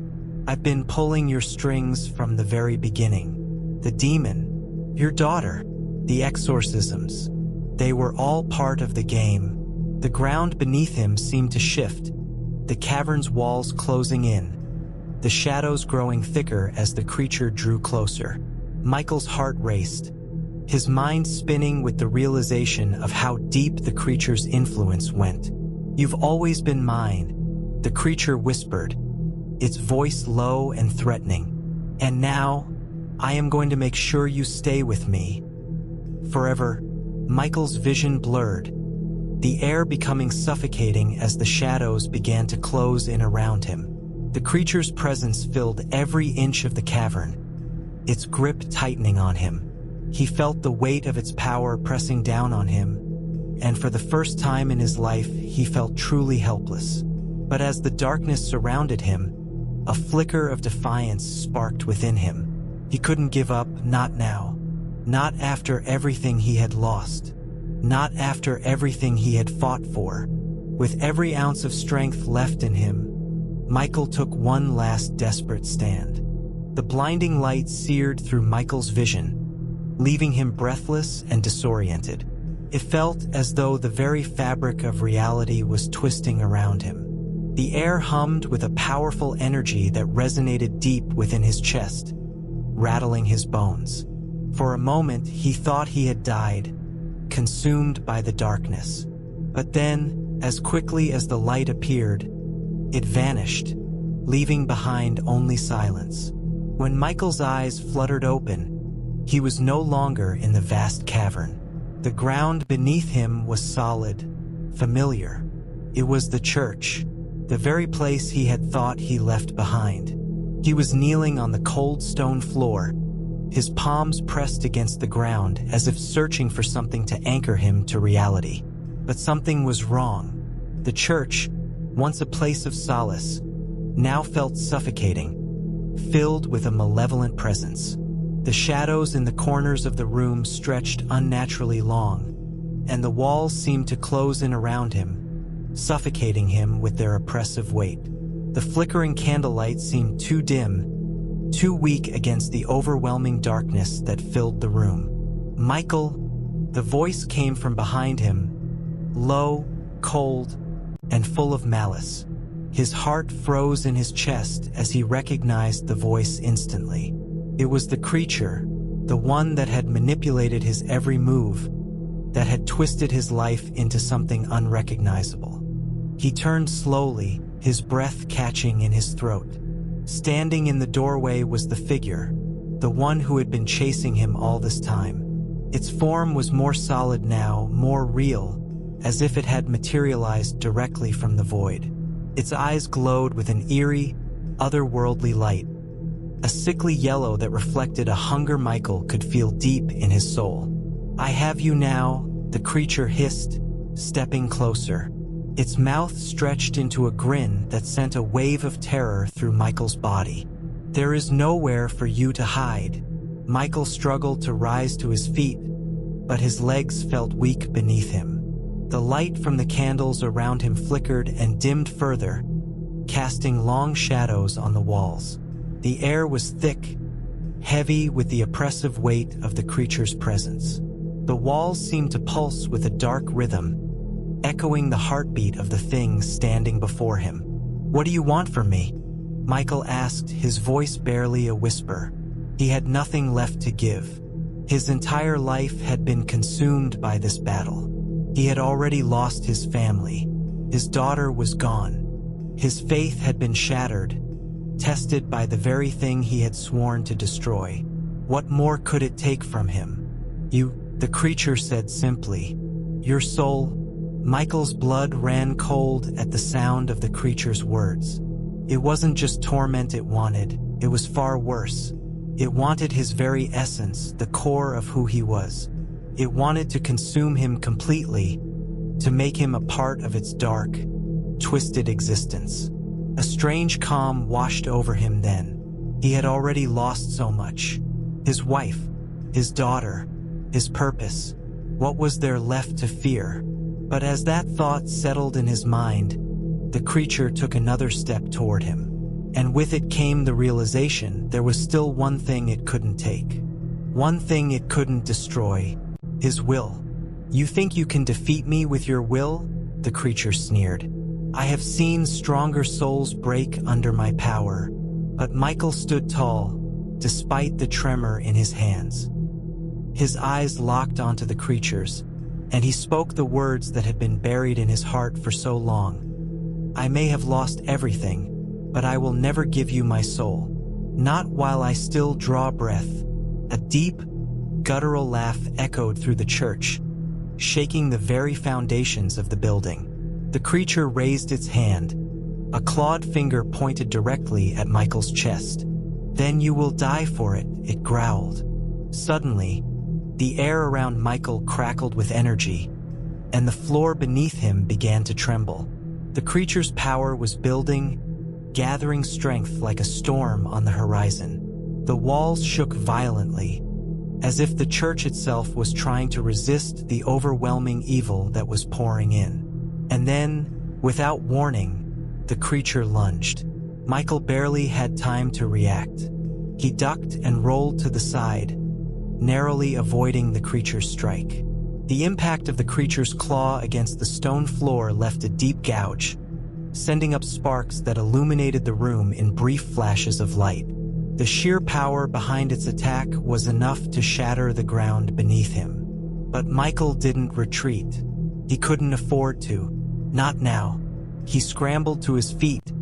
I've been pulling your strings from the very beginning. The demon, your daughter, the exorcisms, they were all part of the game." The ground beneath him seemed to shift, the cavern's walls closing in, the shadows growing thicker as the creature drew closer. Michael's heart raced, his mind spinning with the realization of how deep the creature's influence went. "You've always been mine," the creature whispered, its voice low and threatening. "And now, I am going to make sure you stay with me forever." Michael's vision blurred, the air becoming suffocating as the shadows began to close in around him. The creature's presence filled every inch of the cavern, its grip tightening on him. He felt the weight of its power pressing down on him, and for the first time in his life, he felt truly helpless. But as the darkness surrounded him, a flicker of defiance sparked within him. He couldn't give up, not now. Not after everything he had lost. Not after everything he had fought for. With every ounce of strength left in him, Michael took one last desperate stand. The blinding light seared through Michael's vision, leaving him breathless and disoriented. It felt as though the very fabric of reality was twisting around him. The air hummed with a powerful energy that resonated deep within his chest, rattling his bones. For a moment, he thought he had died, consumed by the darkness. But then, as quickly as the light appeared, it vanished, leaving behind only silence. When Michael's eyes fluttered open, he was no longer in the vast cavern. The ground beneath him was solid, familiar. It was the church, the very place he had thought he left behind. He was kneeling on the cold stone floor, his palms pressed against the ground as if searching for something to anchor him to reality. But something was wrong. The church, once a place of solace, now felt suffocating, filled with a malevolent presence. The shadows in the corners of the room stretched unnaturally long, and the walls seemed to close in around him, suffocating him with their oppressive weight. The flickering candlelight seemed too dim, too weak against the overwhelming darkness that filled the room. "Michael," the voice came from behind him, low, cold, and full of malice. His heart froze in his chest as he recognized the voice instantly. It was the creature, the one that had manipulated his every move, that had twisted his life into something unrecognizable. He turned slowly, his breath catching in his throat. Standing in the doorway was the figure, the one who had been chasing him all this time. Its form was more solid now, more real, as if it had materialized directly from the void. Its eyes glowed with an eerie, otherworldly light, a sickly yellow that reflected a hunger Michael could feel deep in his soul. "I have you now," the creature hissed, stepping closer. Its mouth stretched into a grin that sent a wave of terror through Michael's body. "There is nowhere for you to hide." Michael struggled to rise to his feet, but his legs felt weak beneath him. The light from the candles around him flickered and dimmed further, casting long shadows on the walls. The air was thick, heavy with the oppressive weight of the creature's presence. The walls seemed to pulse with a dark rhythm, echoing the heartbeat of the thing standing before him. "What do you want from me?" Michael asked, his voice barely a whisper. He had nothing left to give. His entire life had been consumed by this battle. He had already lost his family. His daughter was gone. His faith had been shattered, tested by the very thing he had sworn to destroy. What more could it take from him? "You," the creature said simply. "Your soul." Michael's blood ran cold at the sound of the creature's words. It wasn't just torment it wanted, it was far worse. It wanted his very essence, the core of who he was. It wanted to consume him completely, to make him a part of its dark, twisted existence. A strange calm washed over him then, He had already lost so much. His wife, his daughter, his purpose. What was there left to fear? But as that thought settled in his mind, the creature took another step toward him. And with it came the realization there was still one thing it couldn't take. One thing it couldn't destroy: his will. "You think you can defeat me with your will?" the creature sneered. "I have seen stronger souls break under my power." But Michael stood tall, despite the tremor in his hands. His eyes locked onto the creature's, and he spoke the words that had been buried in his heart for so long. "I may have lost everything, but I will never give you my soul. Not while I still draw breath." A deep, guttural laugh echoed through the church, shaking the very foundations of the building. The creature raised its hand. A clawed finger pointed directly at Michael's chest. "Then you will die for it," it growled. Suddenly, the air around Michael crackled with energy, and the floor beneath him began to tremble. The creature's power was building, gathering strength like a storm on the horizon. The walls shook violently, as if the church itself was trying to resist the overwhelming evil that was pouring in. And then, without warning, the creature lunged. Michael barely had time to react. He ducked and rolled to the side, narrowly avoiding the creature's strike. The impact of the creature's claw against the stone floor left a deep gouge, sending up sparks that illuminated the room in brief flashes of light. The sheer power behind its attack was enough to shatter the ground beneath him. But Michael didn't retreat. He couldn't afford to. Not now. He scrambled to his feet,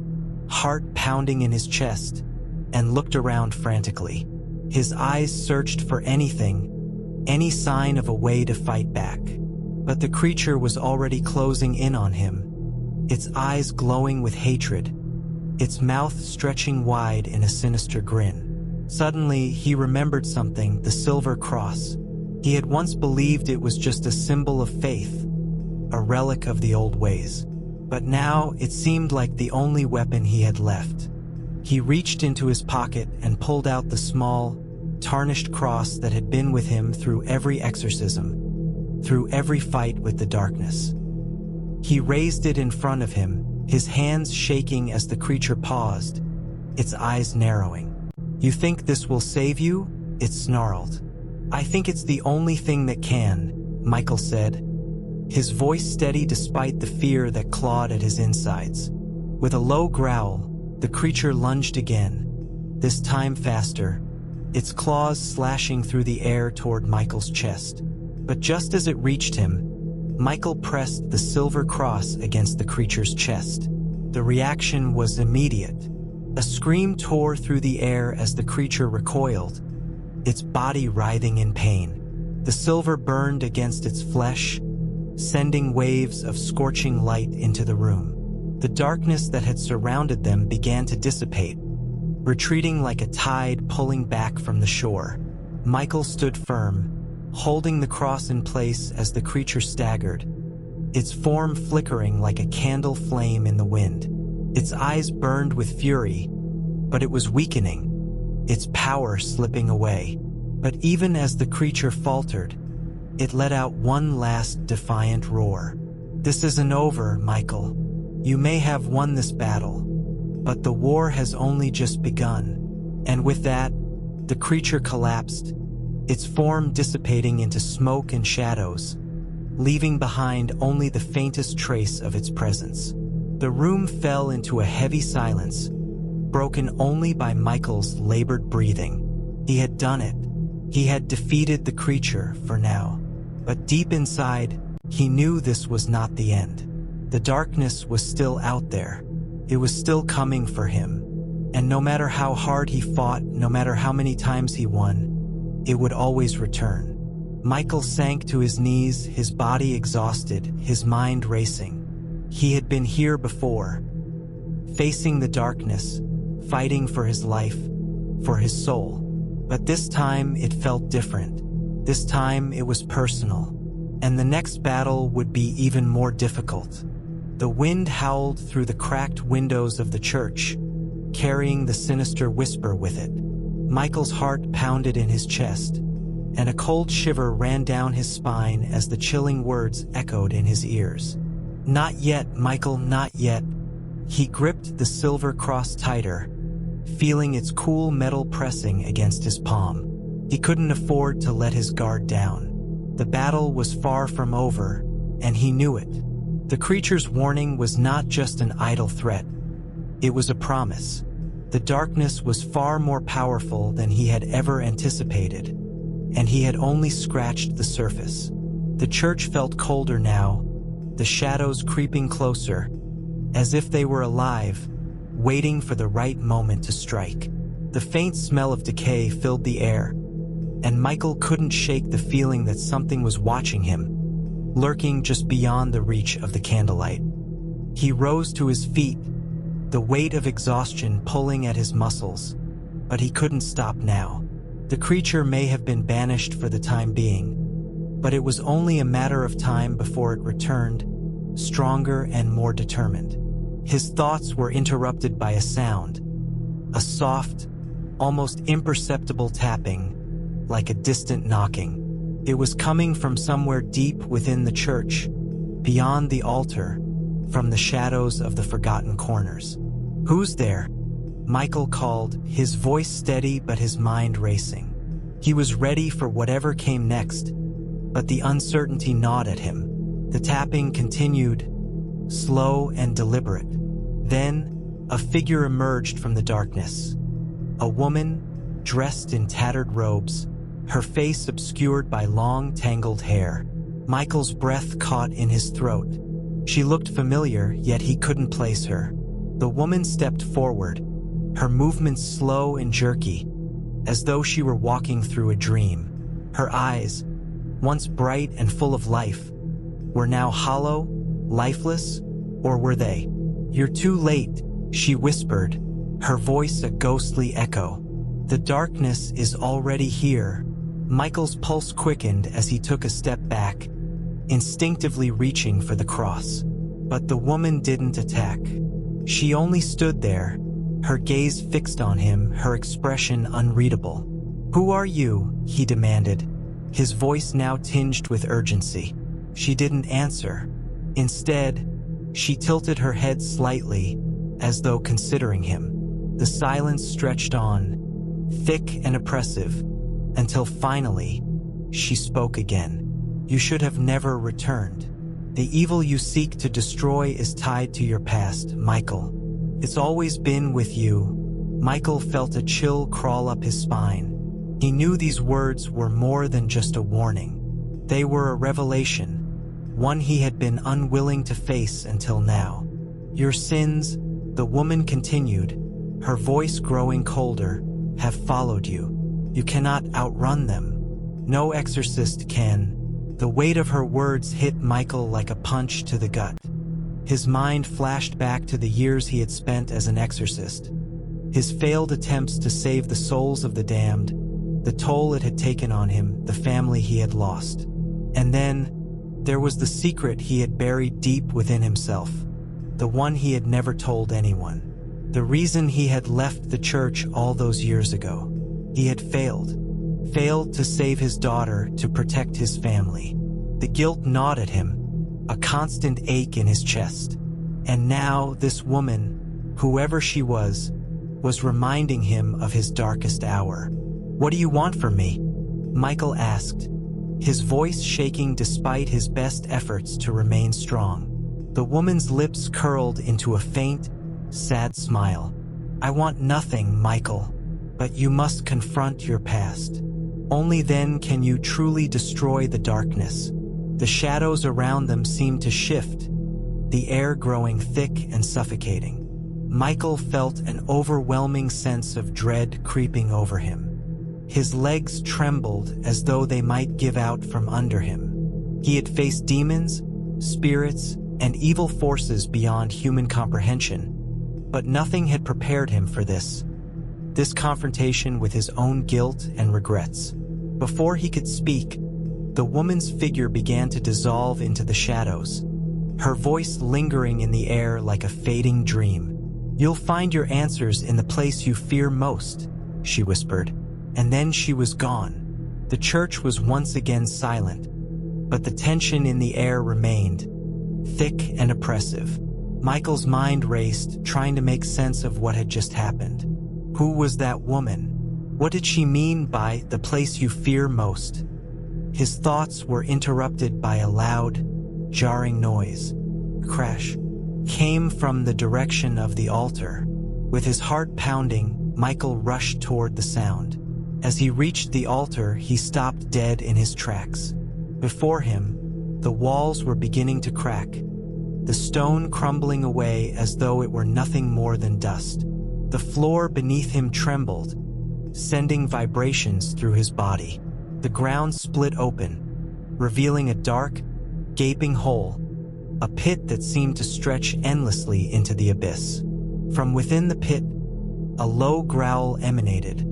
heart pounding in his chest, and looked around frantically. His eyes searched for anything, any sign of a way to fight back. But the creature was already closing in on him, its eyes glowing with hatred, its mouth stretching wide in a sinister grin. Suddenly, he remembered something: the silver cross. He had once believed it was just a symbol of faith, a relic of the old ways. But now it seemed like the only weapon he had left. He reached into his pocket and pulled out the small, tarnished cross that had been with him through every exorcism, through every fight with the darkness. He raised it in front of him, his hands shaking as the creature paused, its eyes narrowing. "You think this will save you?" it snarled. "I think it's the only thing that can," Michael said, his voice steady despite the fear that clawed at his insides. With a low growl, the creature lunged again, this time faster, its claws slashing through the air toward Michael's chest. But just as it reached him, Michael pressed the silver cross against the creature's chest. The reaction was immediate. A scream tore through the air as the creature recoiled, its body writhing in pain. The silver burned against its flesh, sending waves of scorching light into the room. The darkness that had surrounded them began to dissipate, retreating like a tide pulling back from the shore. Michael stood firm, holding the cross in place as the creature staggered, its form flickering like a candle flame in the wind. Its eyes burned with fury, but it was weakening, its power slipping away. But even as the creature faltered, it let out one last defiant roar. "This isn't over, Michael. You may have won this battle, but the war has only just begun." And with that, the creature collapsed, its form dissipating into smoke and shadows, leaving behind only the faintest trace of its presence. The room fell into a heavy silence, broken only by Michael's labored breathing. He had done it. He had defeated the creature for now. But deep inside, he knew this was not the end. The darkness was still out there. It was still coming for him. And no matter how hard he fought, no matter how many times he won, it would always return. Michael sank to his knees, his body exhausted, his mind racing. He had been here before, facing the darkness, fighting for his life, for his soul. But this time it felt different. This time it was personal, and the next battle would be even more difficult. The wind howled through the cracked windows of the church, carrying the sinister whisper with it. Michael's heart pounded in his chest, and a cold shiver ran down his spine as the chilling words echoed in his ears. "Not yet, Michael, not yet." He gripped the silver cross tighter, feeling its cool metal pressing against his palm. He couldn't afford to let his guard down. The battle was far from over, and he knew it. The creature's warning was not just an idle threat. It was a promise. The darkness was far more powerful than he had ever anticipated, and he had only scratched the surface. The church felt colder now, the shadows creeping closer, as if they were alive, waiting for the right moment to strike. The faint smell of decay filled the air, and Michael couldn't shake the feeling that something was watching him, lurking just beyond the reach of the candlelight. He rose to his feet, the weight of exhaustion pulling at his muscles, but he couldn't stop now. The creature may have been banished for the time being, but it was only a matter of time before it returned, stronger and more determined. His thoughts were interrupted by a sound, a soft, almost imperceptible tapping, like a distant knocking. It was coming from somewhere deep within the church, beyond the altar, from the shadows of the forgotten corners. "Who's there?" Michael called, his voice steady but his mind racing. He was ready for whatever came next, but the uncertainty gnawed at him. The tapping continued, slow and deliberate. Then, a figure emerged from the darkness. A woman, dressed in tattered robes, her face obscured by long, tangled hair. Michael's breath caught in his throat. She looked familiar, yet he couldn't place her. The woman stepped forward, her movements slow and jerky, as though she were walking through a dream. Her eyes, once bright and full of life, were now hollow, lifeless, or were they? "You're too late," she whispered, her voice a ghostly echo. "The darkness is already here." Michael's pulse quickened as he took a step back, instinctively reaching for the cross. But the woman didn't attack. She only stood there, her gaze fixed on him, her expression unreadable. "Who are you?" he demanded, his voice now tinged with urgency. She didn't answer. Instead, she tilted her head slightly, as though considering him. The silence stretched on, thick and oppressive, until finally, she spoke again. "You should have never returned. The evil you seek to destroy is tied to your past, Michael. It's always been with you." Michael felt a chill crawl up his spine. He knew these words were more than just a warning. They were a revelation, one he had been unwilling to face until now. "Your sins," the woman continued, her voice growing colder, "have followed you. You cannot outrun them. No exorcist can." The weight of her words hit Michael like a punch to the gut. His mind flashed back to the years he had spent as an exorcist, his failed attempts to save the souls of the damned, the toll it had taken on him, the family he had lost. And then, there was the secret he had buried deep within himself, the one he had never told anyone. The reason he had left the church all those years ago. He had failed to save his daughter, to protect his family. The guilt gnawed at him, a constant ache in his chest. And now this woman, whoever she was reminding him of his darkest hour. "What do you want from me?" Michael asked, his voice shaking despite his best efforts to remain strong. The woman's lips curled into a faint, sad smile. "I want nothing, Michael, but you must confront your past. Only then can you truly destroy the darkness." The shadows around them seemed to shift, the air growing thick and suffocating. Michael felt an overwhelming sense of dread creeping over him. His legs trembled as though they might give out from under him. He had faced demons, spirits, and evil forces beyond human comprehension, but nothing had prepared him for this confrontation with his own guilt and regrets. Before he could speak, the woman's figure began to dissolve into the shadows, her voice lingering in the air like a fading dream. "You'll find your answers in the place you fear most," she whispered, and then she was gone. The church was once again silent, but the tension in the air remained, thick and oppressive. Michael's mind raced, trying to make sense of what had just happened. Who was that woman? What did she mean by the place you fear most? His thoughts were interrupted by a loud, jarring noise. Crash came from the direction of the altar. With his heart pounding, Michael rushed toward the sound. As he reached the altar, he stopped dead in his tracks. Before him, the walls were beginning to crack, the stone crumbling away as though it were nothing more than dust. The floor beneath him trembled, sending vibrations through his body. The ground split open, revealing a dark, gaping hole, a pit that seemed to stretch endlessly into the abyss. From within the pit, a low growl emanated,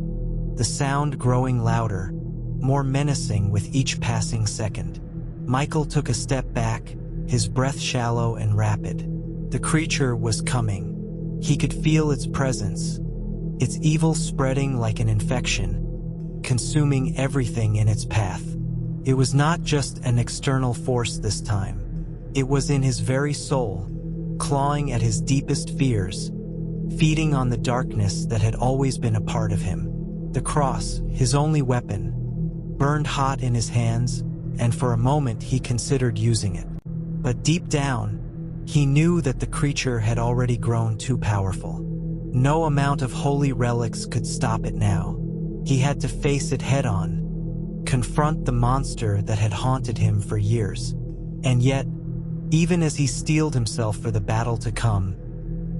the sound growing louder, more menacing with each passing second. Michael took a step back, his breath shallow and rapid. The creature was coming. He could feel its presence, its evil spreading like an infection, consuming everything in its path. It was not just an external force this time. It was in his very soul, clawing at his deepest fears, feeding on the darkness that had always been a part of him. The cross, his only weapon, burned hot in his hands, and for a moment he considered using it. But deep down, he knew that the creature had already grown too powerful. No amount of holy relics could stop it now. He had to face it head-on, confront the monster that had haunted him for years. And yet, even as he steeled himself for the battle to come,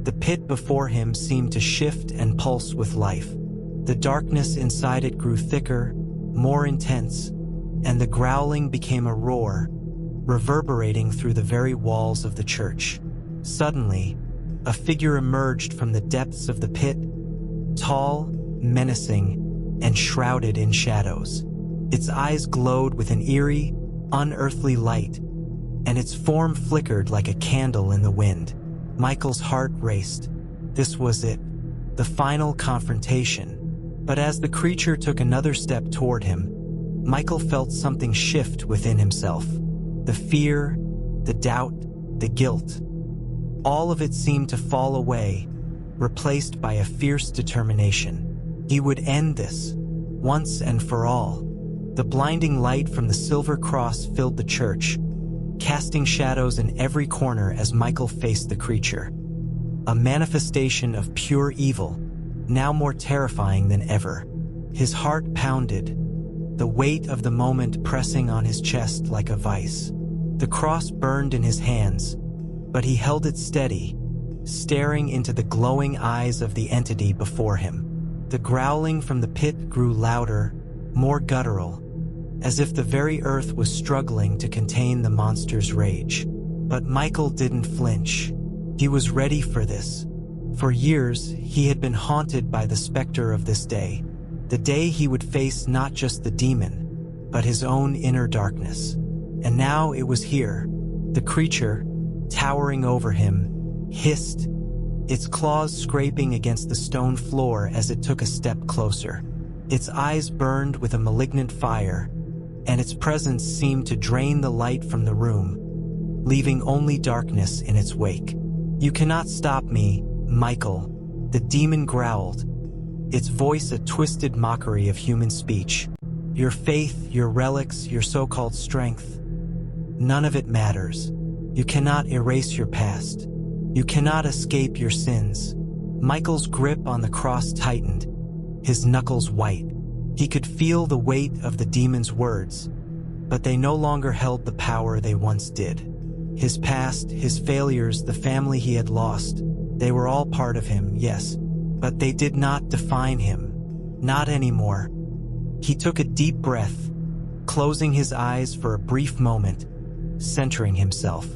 the pit before him seemed to shift and pulse with life. The darkness inside it grew thicker, more intense, and the growling became a roar, reverberating through the very walls of the church. Suddenly, a figure emerged from the depths of the pit, tall, menacing, and shrouded in shadows. Its eyes glowed with an eerie, unearthly light, and its form flickered like a candle in the wind. Michael's heart raced. This was it, the final confrontation. But as the creature took another step toward him, Michael felt something shift within himself. The fear, the doubt, the guilt. All of it seemed to fall away, replaced by a fierce determination. He would end this, once and for all. The blinding light from the silver cross filled the church, casting shadows in every corner as Michael faced the creature. A manifestation of pure evil, now more terrifying than ever. His heart pounded, the weight of the moment pressing on his chest like a vice. The cross burned in his hands, but he held it steady, staring into the glowing eyes of the entity before him. The growling from the pit grew louder, more guttural, as if the very earth was struggling to contain the monster's rage. But Michael didn't flinch. He was ready for this. For years, he had been haunted by the specter of this day, the day he would face not just the demon, but his own inner darkness. And now it was here. The creature, towering over him, hissed, its claws scraping against the stone floor as it took a step closer. Its eyes burned with a malignant fire, and its presence seemed to drain the light from the room, leaving only darkness in its wake. "You cannot stop me, Michael," the demon growled, its voice a twisted mockery of human speech. "Your faith, your relics, your so-called strength, none of it matters. You cannot erase your past. You cannot escape your sins." Michael's grip on the cross tightened, his knuckles white. He could feel the weight of the demon's words, but they no longer held the power they once did. His past, his failures, the family he had lost, they were all part of him, yes, but they did not define him. Not anymore. He took a deep breath, closing his eyes for a brief moment, centering himself.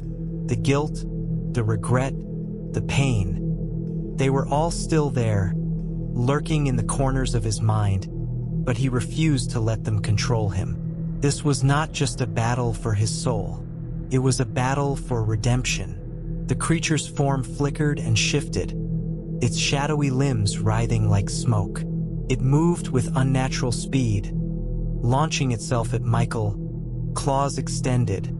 The guilt, the regret, the pain, they were all still there, lurking in the corners of his mind, but he refused to let them control him. This was not just a battle for his soul. It was a battle for redemption. The creature's form flickered and shifted, its shadowy limbs writhing like smoke. It moved with unnatural speed, launching itself at Michael, claws extended,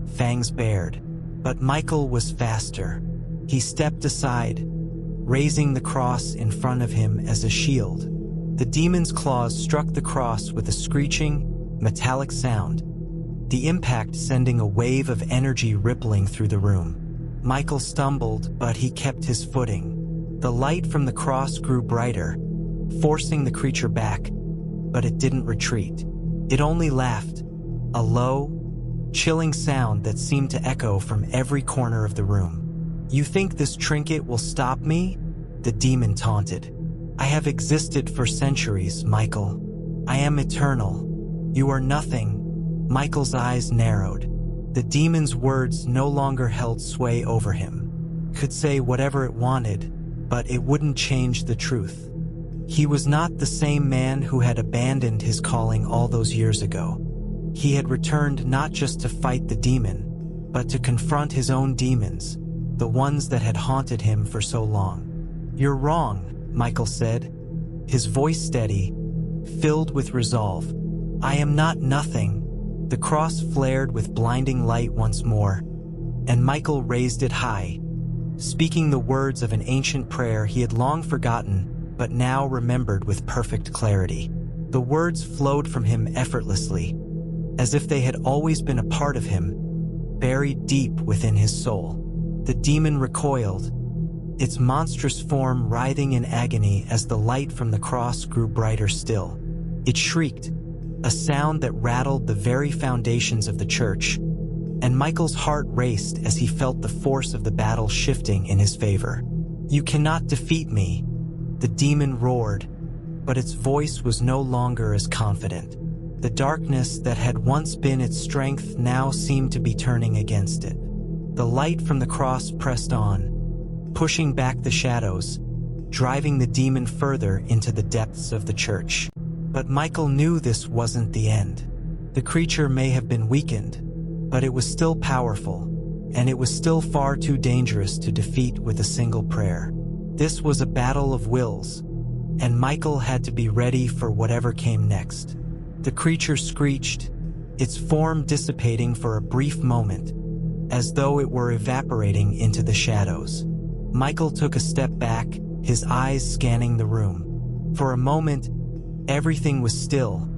fangs bared. But Michael was faster. He stepped aside, raising the cross in front of him as a shield. The demon's claws struck the cross with a screeching, metallic sound, the impact sending a wave of energy rippling through the room. Michael stumbled, but he kept his footing. The light from the cross grew brighter, forcing the creature back, but it didn't retreat. It only laughed, a low, chilling sound that seemed to echo from every corner of the room. "You think this trinket will stop me?" the demon taunted. "I have existed for centuries, Michael. I am eternal. You are nothing." Michael's eyes narrowed. The demon's words no longer held sway over him. Could say whatever it wanted, but it wouldn't change the truth. He was not the same man who had abandoned his calling all those years ago. He had returned not just to fight the demon, but to confront his own demons, the ones that had haunted him for so long. "You're wrong," Michael said, his voice steady, filled with resolve. "I am not nothing." The cross flared with blinding light once more, and Michael raised it high, speaking the words of an ancient prayer he had long forgotten, but now remembered with perfect clarity. The words flowed from him effortlessly, as if they had always been a part of him, buried deep within his soul. The demon recoiled, its monstrous form writhing in agony as the light from the cross grew brighter still. It shrieked, a sound that rattled the very foundations of the church, and Michael's heart raced as he felt the force of the battle shifting in his favor. "You cannot defeat me," the demon roared, but its voice was no longer as confident. The darkness that had once been its strength now seemed to be turning against it. The light from the cross pressed on, pushing back the shadows, driving the demon further into the depths of the church. But Michael knew this wasn't the end. The creature may have been weakened, but it was still powerful, and it was still far too dangerous to defeat with a single prayer. This was a battle of wills, and Michael had to be ready for whatever came next. The creature screeched, its form dissipating for a brief moment, as though it were evaporating into the shadows. Michael took a step back, his eyes scanning the room. For a moment, everything was still,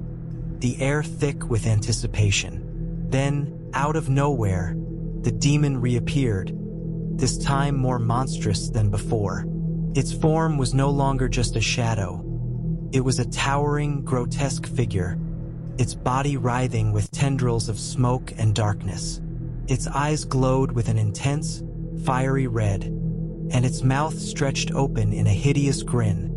the air thick with anticipation. Then, out of nowhere, the demon reappeared, this time more monstrous than before. Its form was no longer just a shadow. It was a towering, grotesque figure, its body writhing with tendrils of smoke and darkness. Its eyes glowed with an intense, fiery red, and its mouth stretched open in a hideous grin,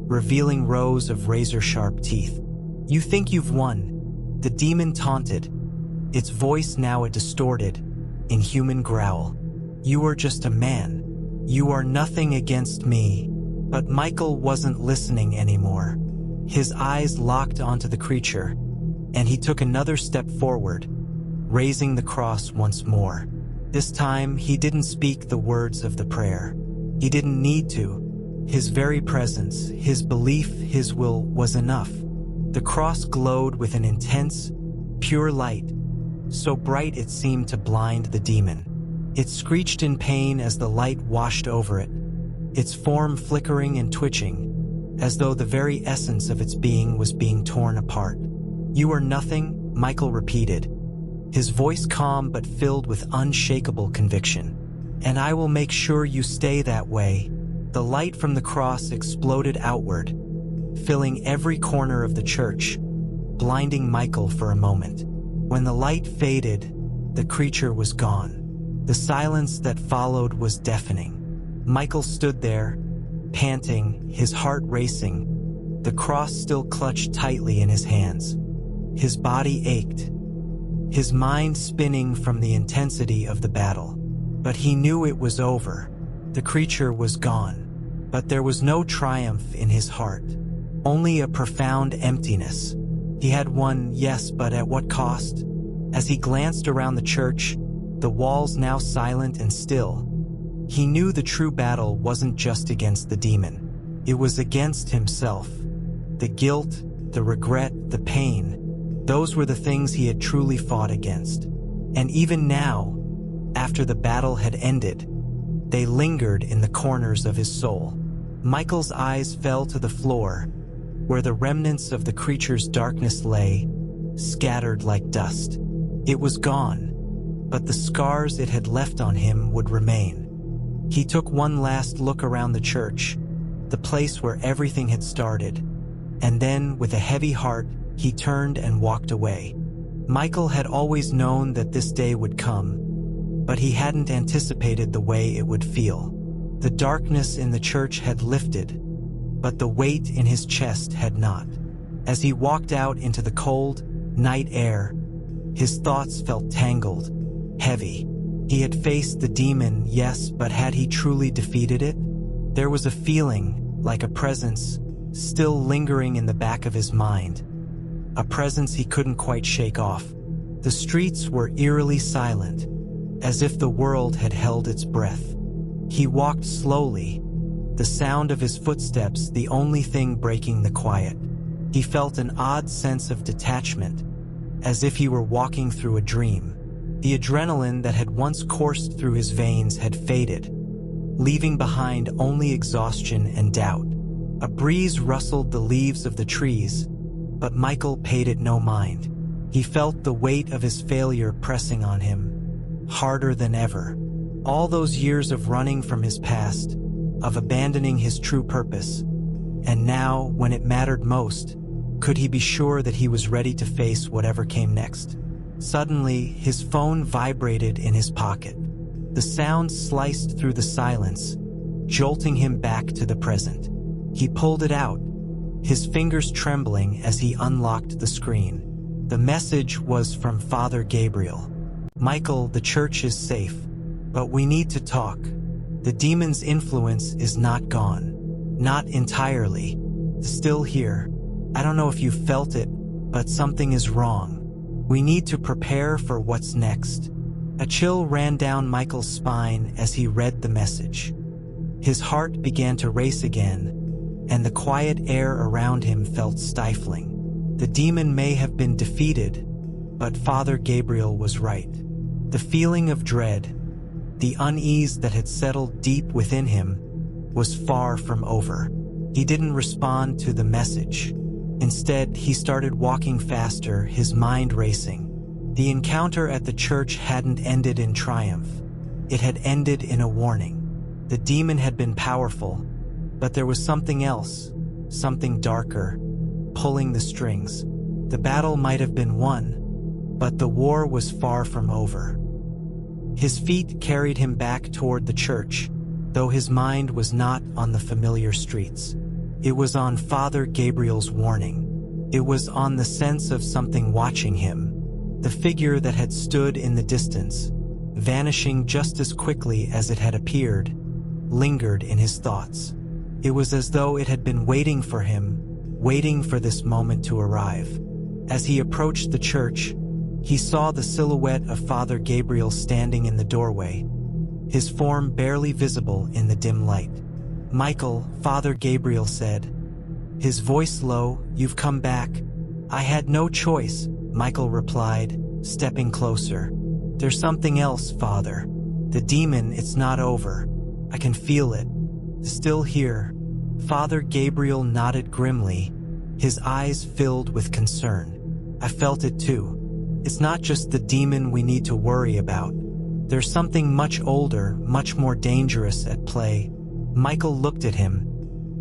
revealing rows of razor-sharp teeth. "You think you've won," the demon taunted, its voice now a distorted, inhuman growl. "You are just a man. You are nothing against me." But Michael wasn't listening anymore. His eyes locked onto the creature, and he took another step forward, raising the cross once more. This time, he didn't speak the words of the prayer. He didn't need to. His very presence, his belief, his will was enough. The cross glowed with an intense, pure light, so bright it seemed to blind the demon. It screeched in pain as the light washed over it, its form flickering and twitching, as though the very essence of its being was being torn apart. "You are nothing," Michael repeated, his voice calm but filled with unshakable conviction. "And I will make sure you stay that way." The light from the cross exploded outward, filling every corner of the church, blinding Michael for a moment. When the light faded, the creature was gone. The silence that followed was deafening. Michael stood there, panting, his heart racing, the cross still clutched tightly in his hands. His body ached, his mind spinning from the intensity of the battle. But he knew it was over. The creature was gone. But there was no triumph in his heart, only a profound emptiness. He had won, yes, but at what cost? As he glanced around the church, the walls now silent and still, He knew the true battle wasn't just against the demon. It was against himself. The guilt, the regret, the pain, those were the things he had truly fought against. And even now, after the battle had ended, they lingered in the corners of his soul. Michael's eyes fell to the floor, where the remnants of the creature's darkness lay, scattered like dust. It was gone, but the scars it had left on him would remain. He took one last look around the church, the place where everything had started, and then, with a heavy heart, he turned and walked away. Michael had always known that this day would come, but he hadn't anticipated the way it would feel. The darkness in the church had lifted, but the weight in his chest had not. As he walked out into the cold, night air, his thoughts felt tangled, heavy. He had faced the demon, yes, but had he truly defeated it? There was a feeling, like a presence, still lingering in the back of his mind. A presence he couldn't quite shake off. The streets were eerily silent, as if the world had held its breath. He walked slowly, the sound of his footsteps the only thing breaking the quiet. He felt an odd sense of detachment, as if he were walking through a dream. The adrenaline that had once coursed through his veins had faded, leaving behind only exhaustion and doubt. A breeze rustled the leaves of the trees, but Michael paid it no mind. He felt the weight of his failure pressing on him, harder than ever. All those years of running from his past, of abandoning his true purpose, and now, when it mattered most, could he be sure that he was ready to face whatever came next? Suddenly, his phone vibrated in his pocket. The sound sliced through the silence, jolting him back to the present. He pulled it out, his fingers trembling as he unlocked the screen. The message was from Father Gabriel. "Michael, the church is safe, but we need to talk. The demon's influence is not gone. Not entirely. Still here. I don't know if you felt it, but something is wrong. We need to prepare for what's next." A chill ran down Michael's spine as he read the message. His heart began to race again, and the quiet air around him felt stifling. The demon may have been defeated, but Father Gabriel was right. The feeling of dread, the unease that had settled deep within him, was far from over. He didn't respond to the message. Instead, he started walking faster, his mind racing. The encounter at the church hadn't ended in triumph. It had ended in a warning. The demon had been powerful, but there was something else, something darker, pulling the strings. The battle might have been won, but the war was far from over. His feet carried him back toward the church, though his mind was not on the familiar streets. It was on Father Gabriel's warning. It was on the sense of something watching him. The figure that had stood in the distance, vanishing just as quickly as it had appeared, lingered in his thoughts. It was as though it had been waiting for him, waiting for this moment to arrive. As he approached the church, he saw the silhouette of Father Gabriel standing in the doorway, his form barely visible in the dim light. "Michael," Father Gabriel said, his voice low, "You've come back." "I had no choice," Michael replied, stepping closer. "There's something else, Father. The demon, it's not over. I can feel it. Still here." Father Gabriel nodded grimly, his eyes filled with concern. "I felt it too. It's not just the demon we need to worry about. There's something much older, much more dangerous at play." Michael looked at him,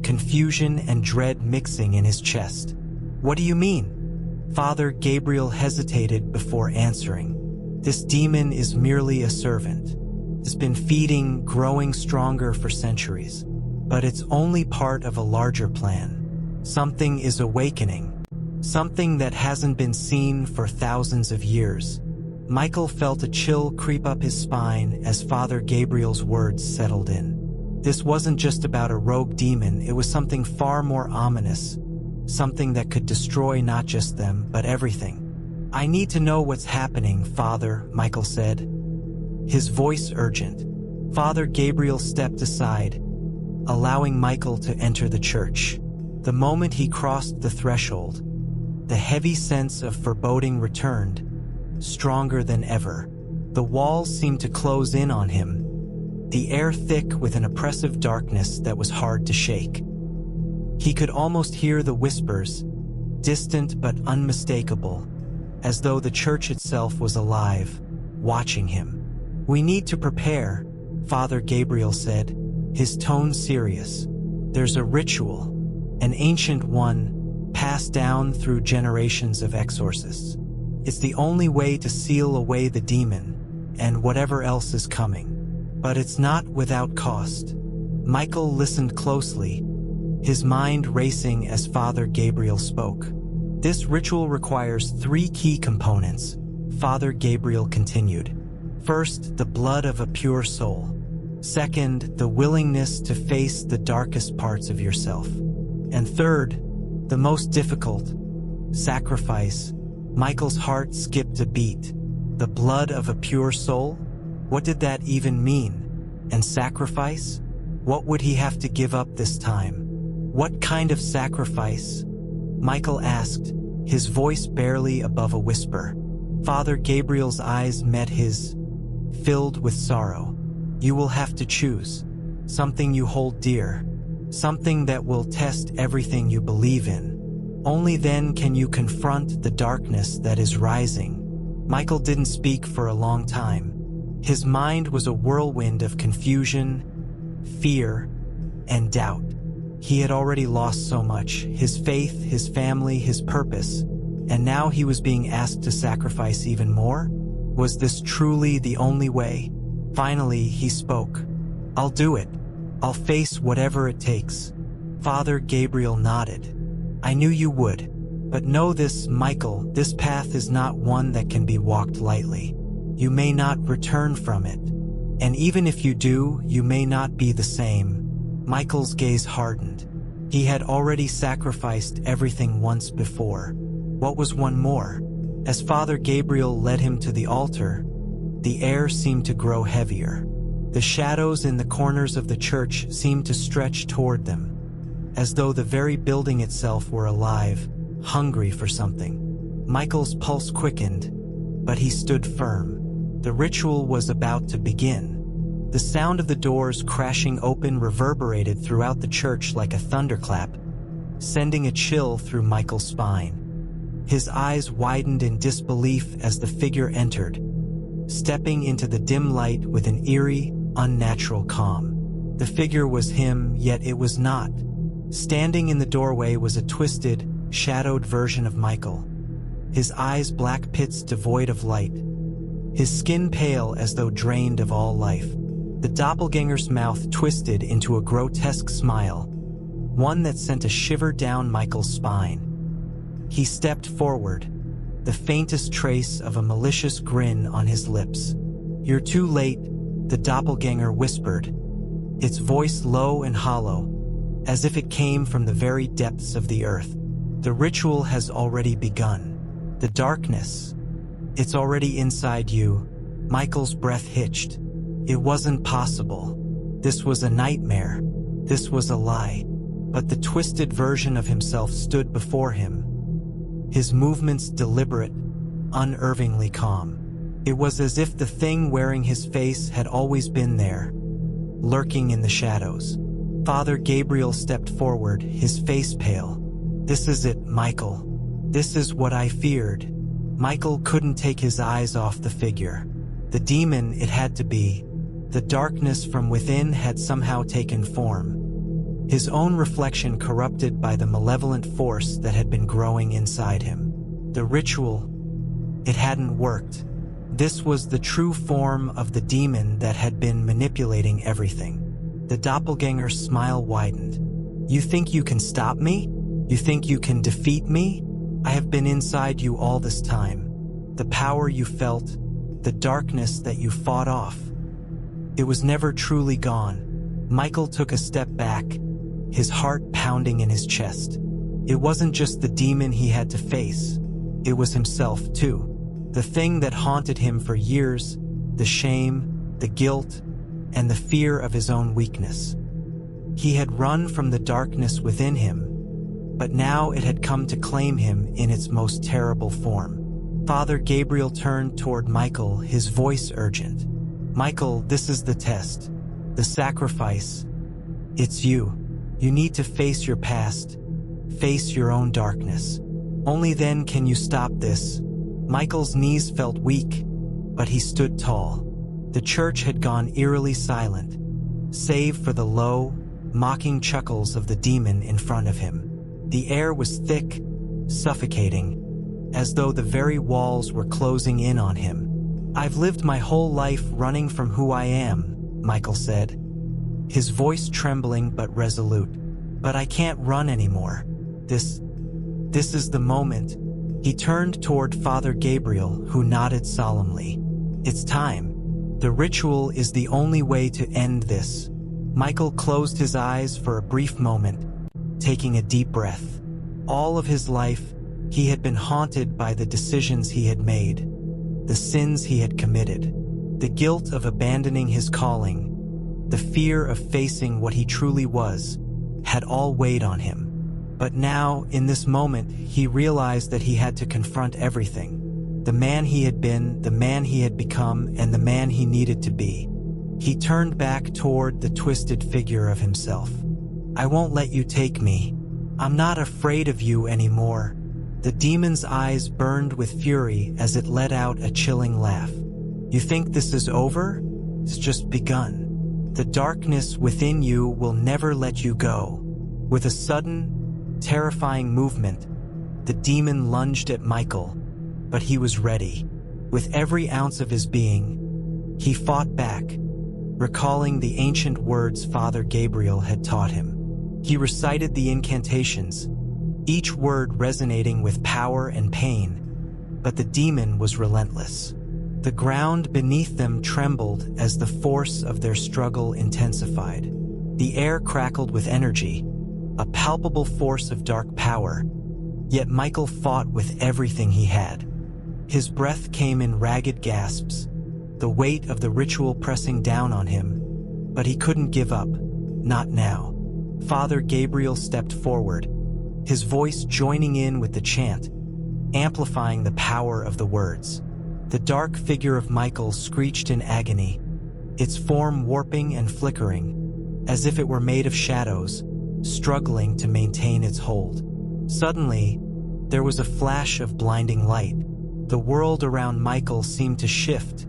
confusion and dread mixing in his chest. "What do you mean?" Father Gabriel hesitated before answering. "This demon is merely a servant. It's been feeding, growing stronger for centuries. But it's only part of a larger plan. Something is awakening. Something that hasn't been seen for thousands of years." Michael felt a chill creep up his spine as Father Gabriel's words settled in. This wasn't just about a rogue demon, it was something far more ominous. Something that could destroy not just them, but everything. "I need to know what's happening, Father," Michael said, his voice urgent. Father Gabriel stepped aside, allowing Michael to enter the church. The moment he crossed the threshold, the heavy sense of foreboding returned, stronger than ever. The walls seemed to close in on him, the air thick with an oppressive darkness that was hard to shake. He could almost hear the whispers, distant but unmistakable, as though the church itself was alive, watching him. "We need to prepare," Father Gabriel said, his tone serious. "There's a ritual, an ancient one, passed down through generations of exorcists. It's the only way to seal away the demon and whatever else is coming. But it's not without cost." Michael listened closely, his mind racing as Father Gabriel spoke. "This ritual requires 3 key components," Father Gabriel continued. "First, the blood of a pure soul. Second, the willingness to face the darkest parts of yourself. And third, the most difficult, sacrifice." Michael's heart skipped a beat. The blood of a pure soul? What did that even mean? And sacrifice? What would he have to give up this time? "What kind of sacrifice?" Michael asked, his voice barely above a whisper. Father Gabriel's eyes met his, filled with sorrow. "You will have to choose. Something you hold dear. Something that will test everything you believe in. Only then can you confront the darkness that is rising." Michael didn't speak for a long time. His mind was a whirlwind of confusion, fear, and doubt. He had already lost so much: his faith, his family, his purpose, and now he was being asked to sacrifice even more? Was this truly the only way? Finally, he spoke. "I'll do it. I'll face whatever it takes." Father Gabriel nodded. "I knew you would. But know this, Michael, this path is not one that can be walked lightly. You may not return from it. And even if you do, you may not be the same." Michael's gaze hardened. He had already sacrificed everything once before. What was one more? As Father Gabriel led him to the altar, the air seemed to grow heavier. The shadows in the corners of the church seemed to stretch toward them, as though the very building itself were alive, hungry for something. Michael's pulse quickened, but he stood firm. The ritual was about to begin. The sound of the doors crashing open reverberated throughout the church like a thunderclap, sending a chill through Michael's spine. His eyes widened in disbelief as the figure entered, stepping into the dim light with an eerie, unnatural calm. The figure was him, yet it was not. Standing in the doorway was a twisted, shadowed version of Michael, his eyes black pits devoid of light, his skin pale as though drained of all life. The doppelganger's mouth twisted into a grotesque smile, one that sent a shiver down Michael's spine. He stepped forward, the faintest trace of a malicious grin on his lips. "You're too late," the doppelganger whispered, its voice low and hollow, as if it came from the very depths of the earth. "The ritual has already begun. The darkness, it's already inside you." Michael's breath hitched. It wasn't possible. This was a nightmare. This was a lie. But the twisted version of himself stood before him, his movements deliberate, unnervingly calm. It was as if the thing wearing his face had always been there, lurking in the shadows. Father Gabriel stepped forward, his face pale. "This is it, Michael. This is what I feared." Michael couldn't take his eyes off the figure. The demon it had to be. The darkness from within had somehow taken form, his own reflection corrupted by the malevolent force that had been growing inside him. The ritual, it hadn't worked. This was the true form of the demon that had been manipulating everything. The doppelganger's smile widened. "You think you can stop me? You think you can defeat me? I have been inside you all this time. The power you felt, the darkness that you fought off. It was never truly gone." Michael took a step back, his heart pounding in his chest. It wasn't just the demon he had to face. It was himself, too. The thing that haunted him for years, the shame, the guilt, and the fear of his own weakness. He had run from the darkness within him, but now it had come to claim him in its most terrible form. Father Gabriel turned toward Michael, his voice urgent. "Michael, this is the test, the sacrifice. It's you. You need to face your past, face your own darkness. Only then can you stop this." Michael's knees felt weak, but he stood tall. The church had gone eerily silent, save for the low, mocking chuckles of the demon in front of him. The air was thick, suffocating, as though the very walls were closing in on him. "I've lived my whole life running from who I am," Michael said, his voice trembling but resolute. "But I can't run anymore. This is the moment." He turned toward Father Gabriel, who nodded solemnly. "It's time. The ritual is the only way to end this." Michael closed his eyes for a brief moment, taking a deep breath. All of his life, he had been haunted by the decisions he had made, the sins he had committed, the guilt of abandoning his calling, the fear of facing what he truly was, had all weighed on him. But now, in this moment, he realized that he had to confront everything. The man he had been, the man he had become, and the man he needed to be. He turned back toward the twisted figure of himself. "I won't let you take me. I'm not afraid of you anymore." The demon's eyes burned with fury as it let out a chilling laugh. "You think this is over? It's just begun. The darkness within you will never let you go." With a sudden, terrifying movement, the demon lunged at Michael, but he was ready. With every ounce of his being, he fought back, recalling the ancient words Father Gabriel had taught him. He recited the incantations, each word resonating with power and pain, but the demon was relentless. The ground beneath them trembled as the force of their struggle intensified. The air crackled with energy, a palpable force of dark power, yet Michael fought with everything he had. His breath came in ragged gasps, the weight of the ritual pressing down on him, but he couldn't give up, not now. Father Gabriel stepped forward, his voice joining in with the chant, amplifying the power of the words. The dark figure of Michael screeched in agony, its form warping and flickering, as if it were made of shadows, struggling to maintain its hold. Suddenly, there was a flash of blinding light. The world around Michael seemed to shift,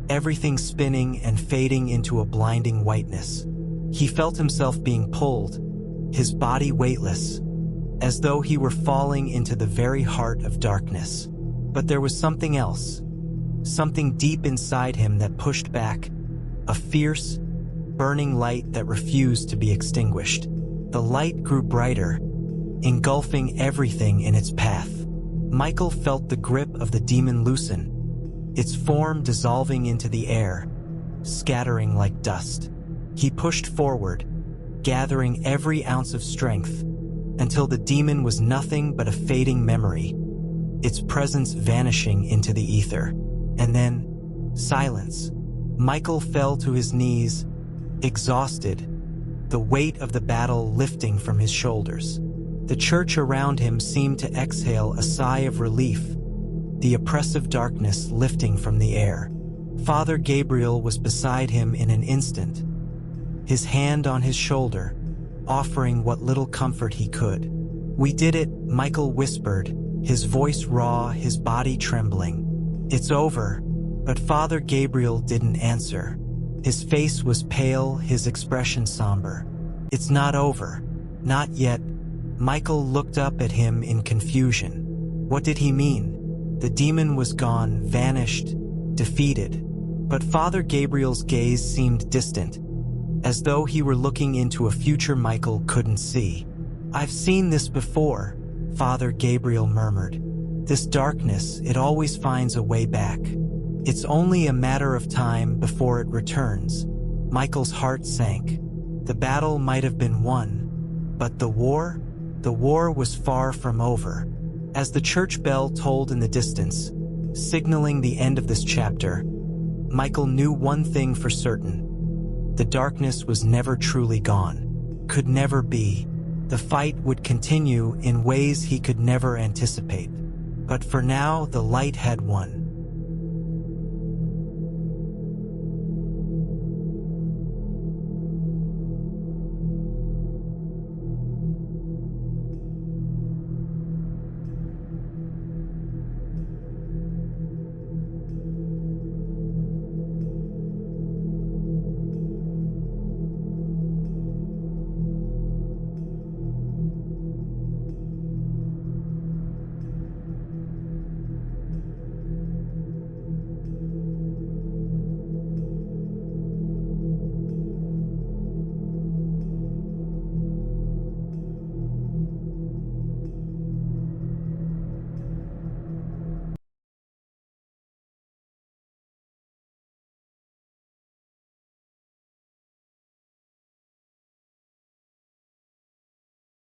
everything spinning and fading into a blinding whiteness. He felt himself being pulled, his body weightless, as though he were falling into the very heart of darkness. But there was something else, something deep inside him that pushed back, a fierce, burning light that refused to be extinguished. The light grew brighter, engulfing everything in its path. Michael felt the grip of the demon loosen, its form dissolving into the air, scattering like dust. He pushed forward, gathering every ounce of strength, until the demon was nothing but a fading memory, its presence vanishing into the ether. And then, silence. Michael fell to his knees, exhausted, the weight of the battle lifting from his shoulders. The church around him seemed to exhale a sigh of relief, the oppressive darkness lifting from the air. Father Gabriel was beside him in an instant, his hand on his shoulder, offering what little comfort he could. "We did it," Michael whispered, his voice raw, his body trembling. "It's over." But Father Gabriel didn't answer. His face was pale, his expression somber. "It's not over. Not yet." Michael looked up at him in confusion. What did he mean? The demon was gone, vanished, defeated. But Father Gabriel's gaze seemed distant, as though he were looking into a future Michael couldn't see. "I've seen this before," Father Gabriel murmured. "This darkness, it always finds a way back. It's only a matter of time before it returns." Michael's heart sank. The battle might have been won, but the war was far from over. As the church bell tolled in the distance, signaling the end of this chapter, Michael knew one thing for certain. The darkness was never truly gone. Could never be. The fight would continue in ways he could never anticipate. But for now, the light had won.